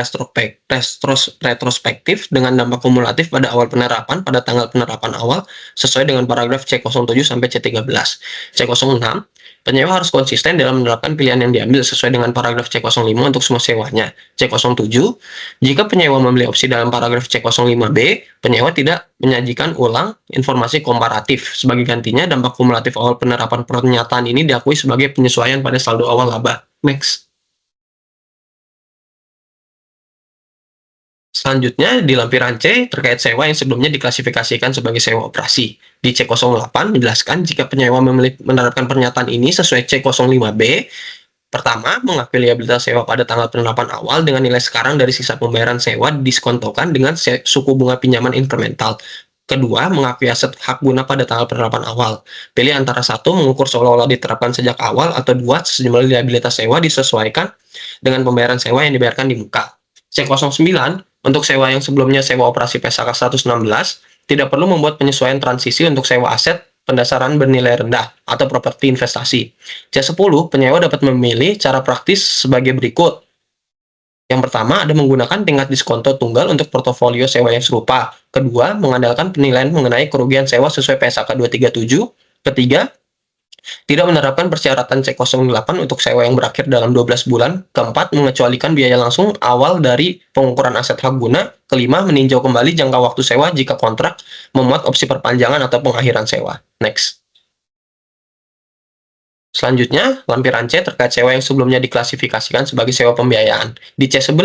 retrospektif dengan dampak kumulatif pada awal penerapan pada tanggal penerapan awal sesuai dengan paragraf C07 sampai C13. C06, penyewa harus konsisten dalam menerapkan pilihan yang diambil sesuai dengan paragraf C05 untuk semua sewanya. C07, jika penyewa membeli opsi dalam paragraf C05B, penyewa tidak menyajikan ulang informasi komparatif. Sebagai gantinya, dampak kumulatif awal penerapan pernyataan ini diakui sebagai penyesuaian pada saldo awal laba. Next. Selanjutnya, di lampiran C, terkait sewa yang sebelumnya diklasifikasikan sebagai sewa operasi. Di C08 menjelaskan jika penyewa menerapkan pernyataan ini sesuai C05B, pertama, mengakui liabilitas sewa pada tanggal penerapan awal dengan nilai sekarang dari sisa pembayaran sewa diskontokan dengan suku bunga pinjaman incremental. Kedua, mengakui aset hak guna pada tanggal penerapan awal. Pilih antara satu, mengukur seolah-olah diterapkan sejak awal, atau dua, sejumlah liabilitas sewa disesuaikan dengan pembayaran sewa yang dibayarkan di muka. C09, untuk sewa yang sebelumnya sewa operasi PSAK 116, tidak perlu membuat penyesuaian transisi untuk sewa aset pendasaran bernilai rendah atau properti investasi. C10, penyewa dapat memilih cara praktis sebagai berikut. Yang pertama, ada menggunakan tingkat diskonto tunggal untuk portofolio sewa yang serupa. Kedua, mengandalkan penilaian mengenai kerugian sewa sesuai PSAK 237. Ketiga, tidak menerapkan persyaratan C08 untuk sewa yang berakhir dalam 12 bulan. Keempat, mengecualikan biaya langsung awal dari pengukuran aset hak guna. Kelima, meninjau kembali jangka waktu sewa jika kontrak memuat opsi perpanjangan atau pengakhiran sewa. Next. Selanjutnya, lampiran C terkait sewa yang sebelumnya diklasifikasikan sebagai sewa pembiayaan. Di C11,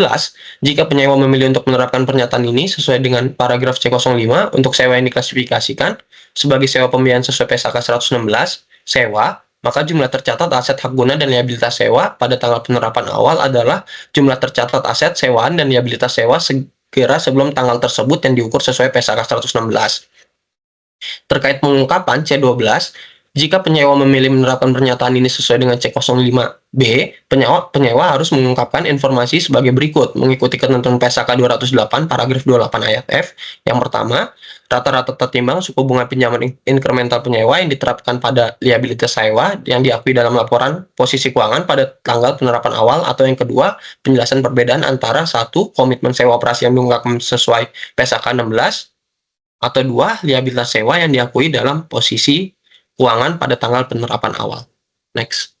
jika penyewa memilih untuk menerapkan pernyataan ini sesuai dengan paragraf C05 untuk sewa yang diklasifikasikan sebagai sewa pembiayaan sesuai PSAK 116, sewa, maka jumlah tercatat aset hak guna dan liabilitas sewa pada tanggal penerapan awal adalah jumlah tercatat aset sewaan dan liabilitas sewa segera sebelum tanggal tersebut yang diukur sesuai PSAK 116. Terkait pengungkapan C12, jika penyewa memilih menerapkan pernyataan ini sesuai dengan C05B, penyewa harus mengungkapkan informasi sebagai berikut, mengikuti ketentuan PSAK 208 paragraf 28 ayat F. Yang pertama, rata-rata tertimbang suku bunga pinjaman incremental penyewa yang diterapkan pada liabilitas sewa yang diakui dalam laporan posisi keuangan pada tanggal penerapan awal, atau yang kedua, penjelasan perbedaan antara satu, komitmen sewa operasi yang diungkapkan sesuai PSAK 16, atau dua, liabilitas sewa yang diakui dalam posisi keuangan pada tanggal penerapan awal. Next.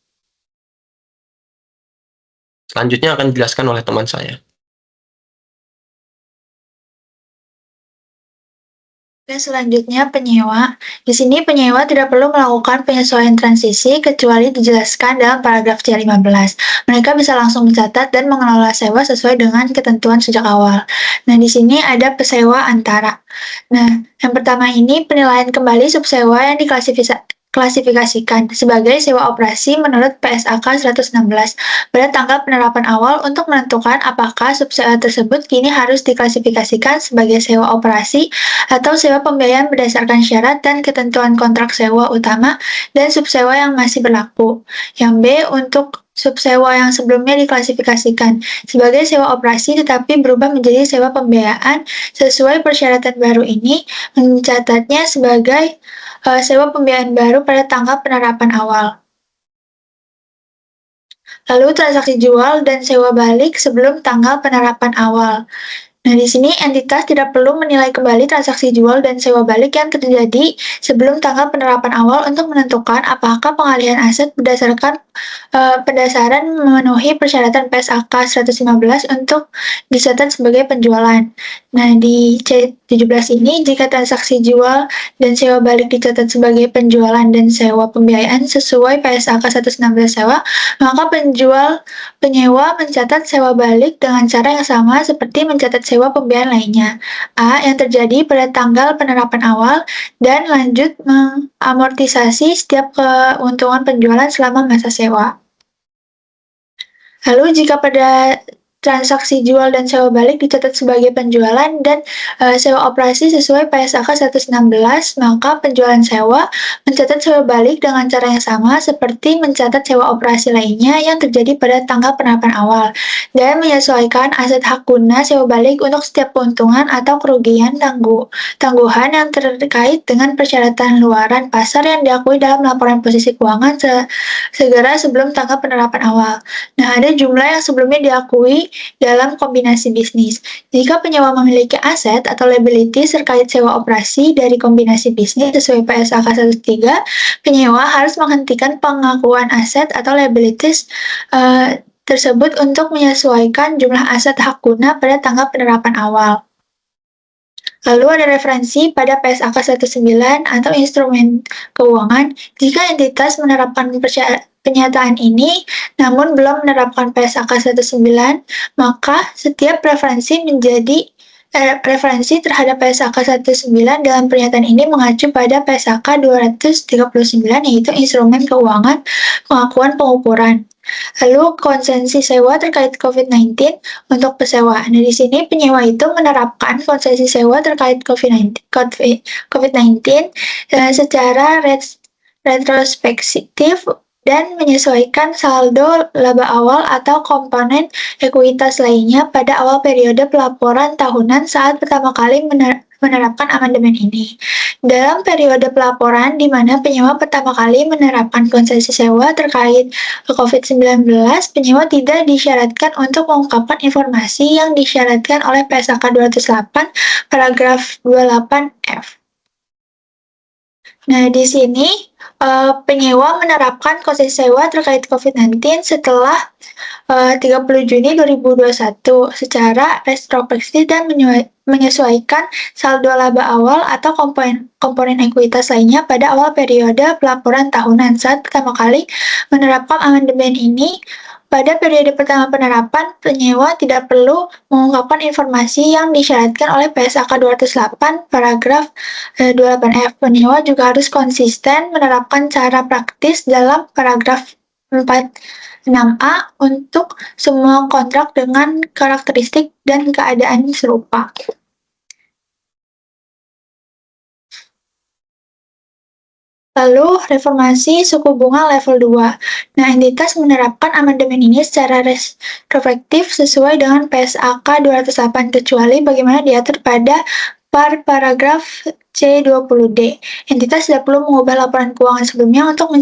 Selanjutnya akan dijelaskan oleh teman saya. Oke, selanjutnya penyewa. Di sini penyewa tidak perlu melakukan penyesuaian transisi kecuali dijelaskan dalam paragraf C15. Mereka bisa langsung mencatat dan mengelola sewa sesuai dengan ketentuan sejak awal. Nah, di sini ada pesewa antara. Nah, yang pertama ini penilaian kembali subsewa yang diklasifikasikan sebagai sewa operasi menurut PSAK 116 pada tanggal penerapan awal untuk menentukan apakah subsewa tersebut kini harus diklasifikasikan sebagai sewa operasi atau sewa pembiayaan berdasarkan syarat dan ketentuan kontrak sewa utama dan subsewa yang masih berlaku. Yang B, untuk subsewa yang sebelumnya diklasifikasikan sebagai sewa operasi tetapi berubah menjadi sewa pembiayaan sesuai persyaratan baru ini, mencatatnya sebagai sewa pembiayaan baru pada tanggal penerapan awal. Lalu transaksi jual dan sewa balik sebelum tanggal penerapan awal. Nah, di sini entitas tidak perlu menilai kembali transaksi jual dan sewa balik yang terjadi sebelum tanggal penerapan awal untuk menentukan apakah pengalihan aset berdasarkan pendasaran memenuhi persyaratan PSAK 115 untuk dicatat sebagai penjualan. Nah, di C17 ini, jika transaksi jual dan sewa balik dicatat sebagai penjualan dan sewa pembiayaan sesuai PSAK 116 sewa, maka penyewa mencatat sewa balik dengan cara yang sama seperti mencatat sewa pembiayaan lainnya. A. Yang terjadi pada tanggal penerapan awal dan lanjut mengamortisasi setiap keuntungan penjualan selama masa sewa. Lalu jika pada transaksi jual dan sewa balik dicatat sebagai penjualan dan sewa operasi sesuai PSAK 116, maka penjualan sewa mencatat sewa balik dengan cara yang sama seperti mencatat sewa operasi lainnya yang terjadi pada tanggal penerapan awal, dan menyesuaikan aset hak guna sewa balik untuk setiap keuntungan atau kerugian tangguhan yang terkait dengan persyaratan luaran pasar yang diakui dalam laporan posisi keuangan segera sebelum tanggal penerapan awal. Nah, ada jumlah yang sebelumnya diakui dalam kombinasi bisnis. Jika penyewa memiliki aset atau liabilities terkait sewa operasi dari kombinasi bisnis sesuai PSAK 13, penyewa harus menghentikan pengakuan aset atau liabilities tersebut untuk menyesuaikan jumlah aset hak guna pada tanggal penerapan awal. Lalu ada referensi pada PSAK 19 atau instrumen keuangan. Jika entitas menerapkan penyataan ini namun belum menerapkan PSAK 19, maka setiap referensi terhadap PSAK 19 dalam pernyataan ini mengacu pada PSAK 239, yaitu instrumen keuangan pengakuan pengukuran. Lalu konsesi sewa terkait COVID-19 untuk pesewa. Nah, di sini penyewa itu menerapkan konsesi sewa terkait COVID-19 secara retrospektif dan menyesuaikan saldo laba awal atau komponen ekuitas lainnya pada awal periode pelaporan tahunan saat pertama kali menerapkan amandemen ini. Dalam periode pelaporan di mana penyewa pertama kali menerapkan konsesi sewa terkait COVID-19, penyewa tidak disyaratkan untuk mengungkapkan informasi yang disyaratkan oleh PSAK 208 paragraf 28F. Nah, di sini penyewa menerapkan konsesi sewa terkait COVID-19 setelah 30 Juni 2021 secara retrospektif dan menyesuaikan saldo laba awal atau komponen ekuitas lainnya pada awal periode pelaporan tahunan saat pertama kali menerapkan amandemen ini. Pada periode pertama penerapan, penyewa tidak perlu mengungkapkan informasi yang disyaratkan oleh PSAK 208 paragraf 28F. Penyewa juga harus konsisten menerapkan cara praktis dalam paragraf 46A untuk semua kontrak dengan karakteristik dan keadaan serupa. Lalu, reformasi suku bunga level 2. Nah, entitas menerapkan amandemen ini secara retrospektif sesuai dengan PSAK 208 kecuali bagaimana diatur pada paragraf C20D. Entitas tidak perlu mengubah laporan keuangan sebelumnya untuk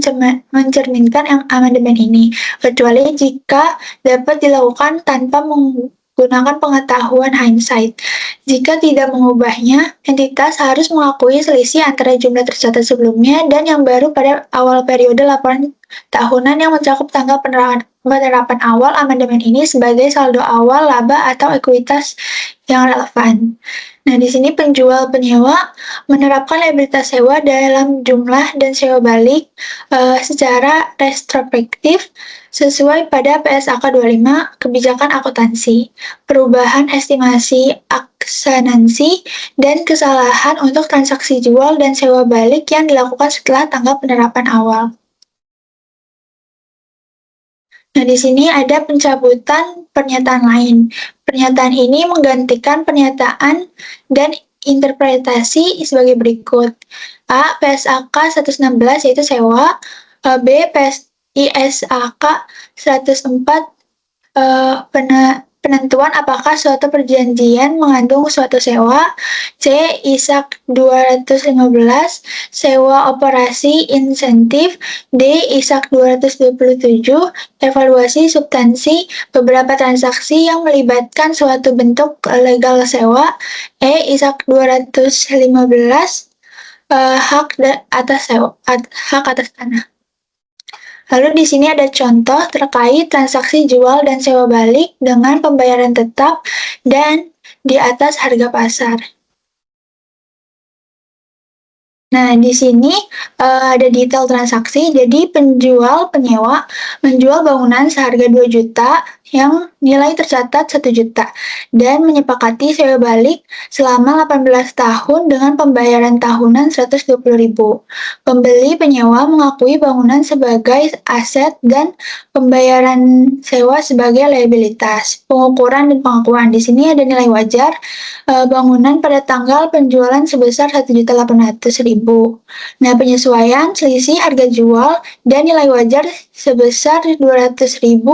mencerminkan amandemen ini, kecuali jika dapat dilakukan tanpa menggunakan pengetahuan hindsight. Jika tidak mengubahnya, entitas harus mengakui selisih antara jumlah tercatat sebelumnya dan yang baru pada awal periode laporan tahunan yang mencakup tanggal penerapan awal amandemen ini sebagai saldo awal laba atau ekuitas yang relevan. Nah, di sini penjual penyewa menerapkan liabilitas sewa dalam jumlah dan sewa balik secara retrospektif sesuai pada PSAK 25 kebijakan akuntansi, perubahan estimasi aksanansi, dan kesalahan untuk transaksi jual dan sewa balik yang dilakukan setelah tanggal penerapan awal. Nah, di sini ada pencabutan pernyataan lain. Pernyataan ini menggantikan pernyataan dan interpretasi sebagai berikut. A. PSAK 116 yaitu sewa. B. ISAK 104 penentuan apakah suatu perjanjian mengandung suatu sewa. C. ISAK 215, sewa operasi insentif. D. ISAK 227, evaluasi substansi beberapa transaksi yang melibatkan suatu bentuk legal sewa. E. ISAK 215, hak atas tanah. Lalu di sini ada contoh terkait transaksi jual dan sewa balik dengan pembayaran tetap dan di atas harga pasar. Nah, di sini ada detail transaksi. Jadi penyewa menjual bangunan seharga 2 juta yang nilai tercatat 1 juta dan menyepakati sewa balik selama 18 tahun dengan pembayaran tahunan 120.000. Pembeli penyewa mengakui bangunan sebagai aset dan pembayaran sewa sebagai liabilitas. Pengukuran dan pengakuan. Di sini ada nilai wajar bangunan pada tanggal penjualan sebesar 1.800.000. Nah, penyesuaian selisih harga jual dan nilai wajar sebesar 200.000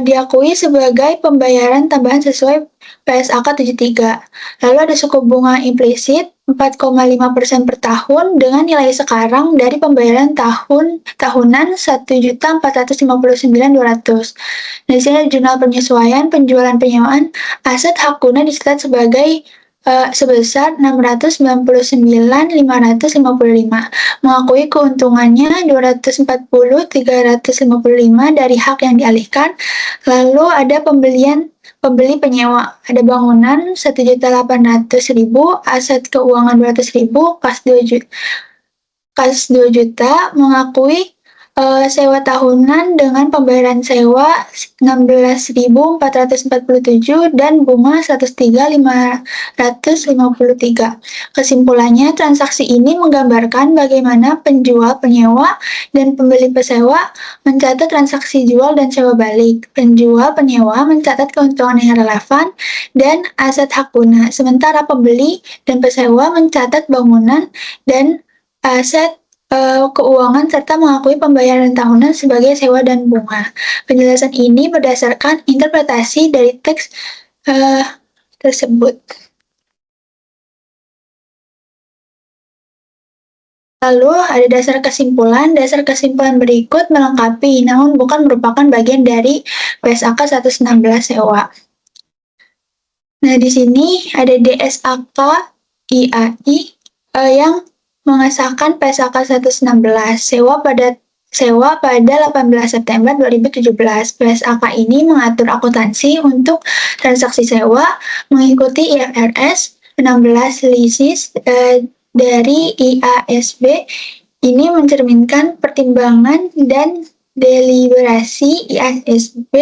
diakui sebagai pembayaran tambahan sesuai PSAK 73. Lalu ada suku bunga implisit 4,5% per tahun dengan nilai sekarang dari pembayaran tahunan 1.459.200. Nah, di sini ada jurnal penyesuaian penjualan penyewaan aset hak guna dicatat sebagai sebesar 699.555, mengakui keuntungannya 240.355 dari hak yang dialihkan. Lalu ada pembeli penyewa, ada bangunan 1.800.000, aset keuangan 200.000, kas 2 juta, mengakui sewa tahunan dengan pembayaran sewa 16.447 dan bunga 103.553. Kesimpulannya, transaksi ini menggambarkan bagaimana penjual penyewa dan pembeli pesewa mencatat transaksi jual dan sewa balik. Penjual penyewa mencatat keuntungan yang relevan dan aset hak guna, sementara pembeli dan pesewa mencatat bangunan dan aset keuangan serta mengakui pembayaran tahunan sebagai sewa dan bunga. Penjelasan ini berdasarkan interpretasi dari teks tersebut. Lalu ada dasar kesimpulan. Dasar kesimpulan berikut melengkapi, namun bukan merupakan bagian dari PSAK 116 sewa. Nah, di sini ada DSAK IAI yang mengesahkan PSAK 116 sewa pada 18 September 2017. PSAK ini mengatur akuntansi untuk transaksi sewa mengikuti IFRS 16 leases dari IASB. Ini mencerminkan pertimbangan dan deliberasi IASB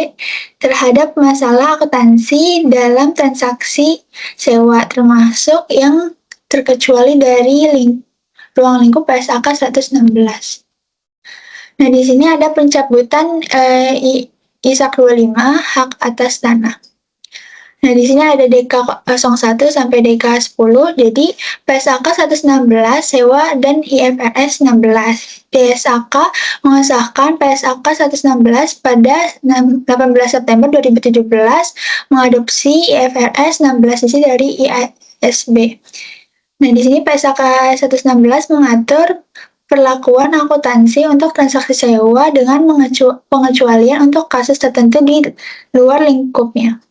terhadap masalah akuntansi dalam transaksi sewa, termasuk yang terkecuali dari ruang lingkup PSAK 116. Nah, di sini ada pencabutan ISAK 25, hak atas tanah. Nah, di sini ada DK 01 sampai DK 10. Jadi, PSAK 116 sewa dan IFRS 16. DSAK mengesahkan PSAK 116 pada 18 September 2017 mengadopsi IFRS 16 isi dari IASB. Nah, di sini PSAK 116 mengatur perlakuan akuntansi untuk transaksi sewa dengan pengecualian untuk kasus tertentu di luar lingkupnya.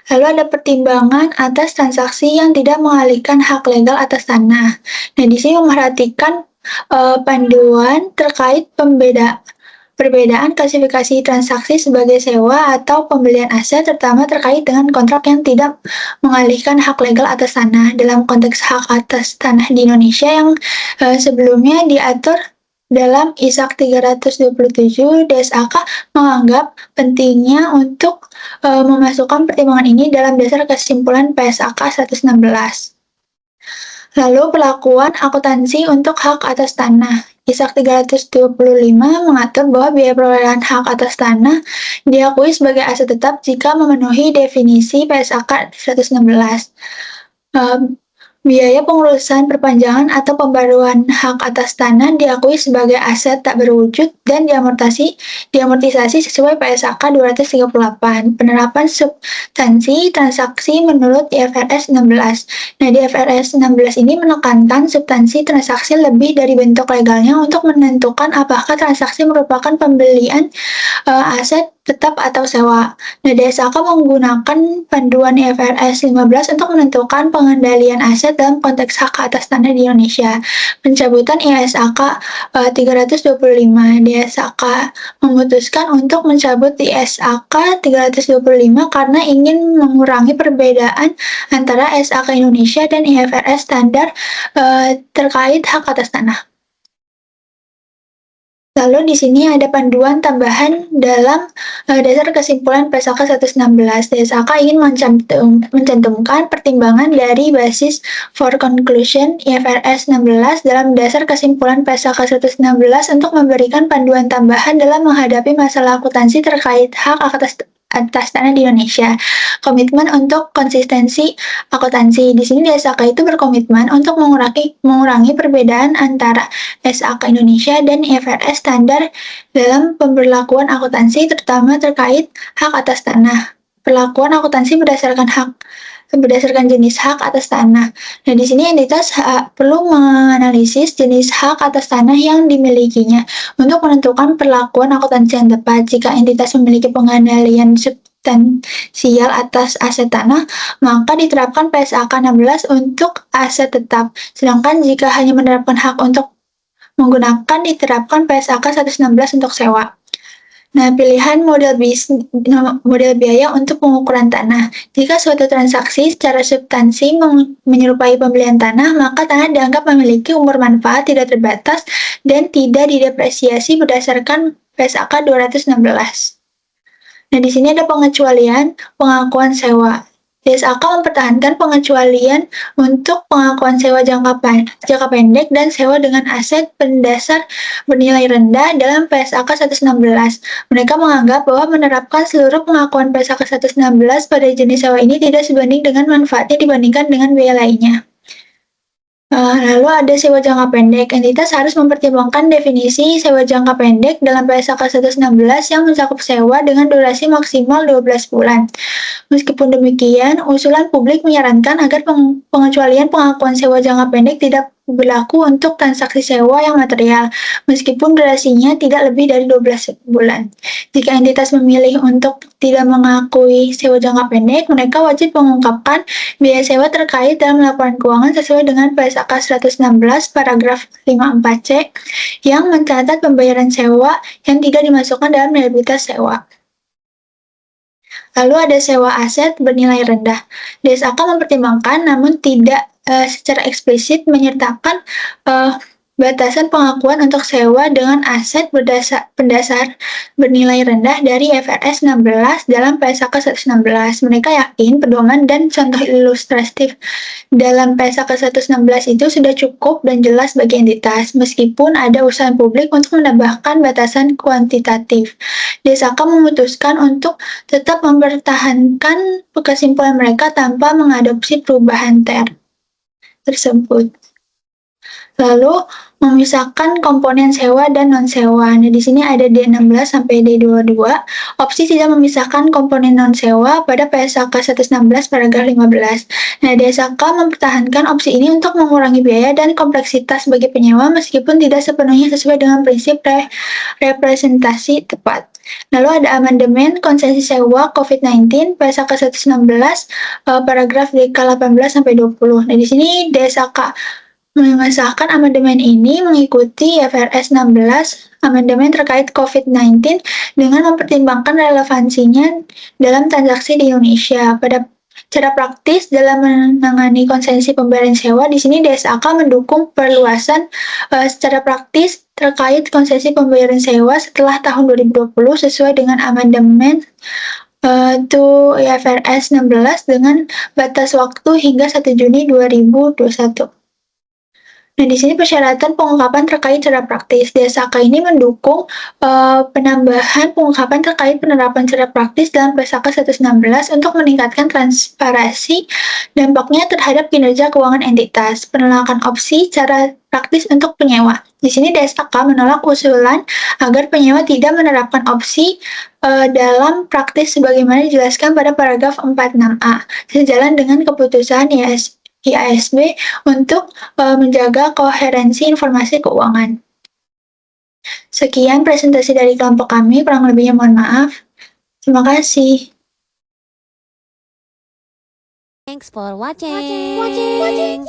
Lalu ada pertimbangan atas transaksi yang tidak mengalihkan hak legal atas tanah. Nah, di sini memperhatikan panduan terkait perbedaan klasifikasi transaksi sebagai sewa atau pembelian aset, terutama terkait dengan kontrak yang tidak mengalihkan hak legal atas tanah. Dalam konteks hak atas tanah di Indonesia yang sebelumnya diatur dalam ISAK 327, DSAK menganggap pentingnya untuk memasukkan pertimbangan ini dalam dasar kesimpulan PSAK 116. Lalu perlakuan akuntansi untuk hak atas tanah. ISAK 325 mengatur bahwa biaya perolehan hak atas tanah diakui sebagai aset tetap jika memenuhi definisi PSAK 116. Biaya pengurusan perpanjangan atau pembaruan hak atas tanah diakui sebagai aset tak berwujud dan diamortisasi sesuai PSAK 238. Penerapan substansi transaksi menurut IFRS 16. Nah, di IFRS 16 ini menekankan substansi transaksi lebih dari bentuk legalnya untuk menentukan apakah transaksi merupakan pembelian aset tetap atau sewa. Nah, DSAK menggunakan panduan IFRS 15 untuk menentukan pengendalian aset dalam konteks hak atas tanah di Indonesia. Pencabutan ISAK 325. DSAK memutuskan untuk mencabut ISAK 325 karena ingin mengurangi perbedaan antara SAK Indonesia dan IFRS standar terkait hak atas tanah. Lalu di sini ada panduan tambahan dalam dasar kesimpulan PSAK 116. DSAK ingin mencantumkan pertimbangan dari basis for conclusion IFRS 16 dalam dasar kesimpulan PSAK 116 untuk memberikan panduan tambahan dalam menghadapi masalah akuntansi terkait hak atas tanah di Indonesia. Komitmen untuk konsistensi akuntansi. Di sini DSAK itu berkomitmen untuk mengurangi perbedaan antara SAK Indonesia dan IFRS standar dalam pemberlakuan akuntansi, terutama terkait hak atas tanah. Perlakuan akuntansi berdasarkan jenis hak atas tanah. Nah, di sini entitas perlu menganalisis jenis hak atas tanah yang dimilikinya untuk menentukan perlakuan akuntansi yang tepat. Jika entitas memiliki pengendalian substansial atas aset tanah, maka diterapkan PSAK 16 untuk aset tetap. Sedangkan jika hanya menerapkan hak untuk menggunakan diterapkan PSAK 116 untuk sewa. Nah, pilihan model biaya untuk pengukuran tanah. Jika suatu transaksi secara substansi menyerupai pembelian tanah, maka tanah dianggap memiliki umur manfaat tidak terbatas dan tidak didepresiasi berdasarkan PSAK 216. Nah, di sini ada pengecualian pengakuan sewa. DSAK mempertahankan pengecualian untuk pengakuan sewa jangka pendek dan sewa dengan aset pendasar bernilai rendah dalam PSAK 116. Mereka menganggap bahwa menerapkan seluruh pengakuan PSAK 116 pada jenis sewa ini tidak sebanding dengan manfaatnya dibandingkan dengan biaya lainnya. Lalu ada sewa jangka pendek. Entitas harus mempertimbangkan definisi sewa jangka pendek dalam PSAK 116 yang mencakup sewa dengan durasi maksimal 12 bulan. Meskipun demikian, usulan publik menyarankan agar pengecualian pengakuan sewa jangka pendek tidak berlaku untuk transaksi sewa yang material, meskipun durasinya tidak lebih dari 12 bulan. Jika entitas memilih untuk tidak mengakui sewa jangka pendek, mereka wajib mengungkapkan biaya sewa terkait dalam laporan keuangan sesuai dengan PSAK 116 paragraf 54C yang mencatat pembayaran sewa yang tidak dimasukkan dalam liabilitas sewa. Lalu ada sewa aset bernilai rendah. DSAK mempertimbangkan namun tidak secara eksplisit menyertakan batasan pengakuan untuk sewa dengan aset pendasar bernilai rendah dari IFRS 16 dalam PSAK 116. Mereka yakin pedoman dan contoh ilustratif dalam PSAK 116 itu sudah cukup dan jelas bagi entitas, meskipun ada usaha publik untuk menambahkan batasan kuantitatif. DSAK memutuskan untuk tetap mempertahankan kesimpulan mereka tanpa mengadopsi perubahan tersebut. Lalu memisahkan komponen sewa dan non-sewa. Nah, di sini ada D16 sampai D22. Opsi tidak memisahkan komponen non-sewa pada PSAK 116 paragraf 15. Nah, DSAK mempertahankan opsi ini untuk mengurangi biaya dan kompleksitas bagi penyewa meskipun tidak sepenuhnya sesuai dengan prinsip representasi tepat. Lalu ada amandemen konsesi sewa COVID-19 PSAK 116 paragraf DK 18 sampai 20. Nah, di sini DSAK mengesahkan amandemen ini mengikuti IFRS 16 amandemen terkait COVID-19 dengan mempertimbangkan relevansinya dalam transaksi di Indonesia. Pada cara praktis dalam menangani konsesi pembayaran sewa, di sini DSAK mendukung perluasan secara praktis terkait konsesi pembayaran sewa setelah tahun 2020 sesuai dengan amandemen to IFRS 16 dengan batas waktu hingga 1 Juni 2021. Nah, di sini persyaratan pengungkapan terkait cara praktis. DSAK ini mendukung penambahan pengungkapan terkait penerapan cara praktis dalam PSAK 116 untuk meningkatkan transparansi dampaknya terhadap kinerja keuangan entitas, penolakan opsi cara praktis untuk penyewa. Di sini DSAK menolak usulan agar penyewa tidak menerapkan opsi dalam praktis sebagaimana dijelaskan pada paragraf 46A, sejalan dengan keputusan IASB untuk menjaga koherensi informasi keuangan. Sekian presentasi dari kelompok kami, kurang lebihnya mohon maaf. Terima kasih. Thanks for watching.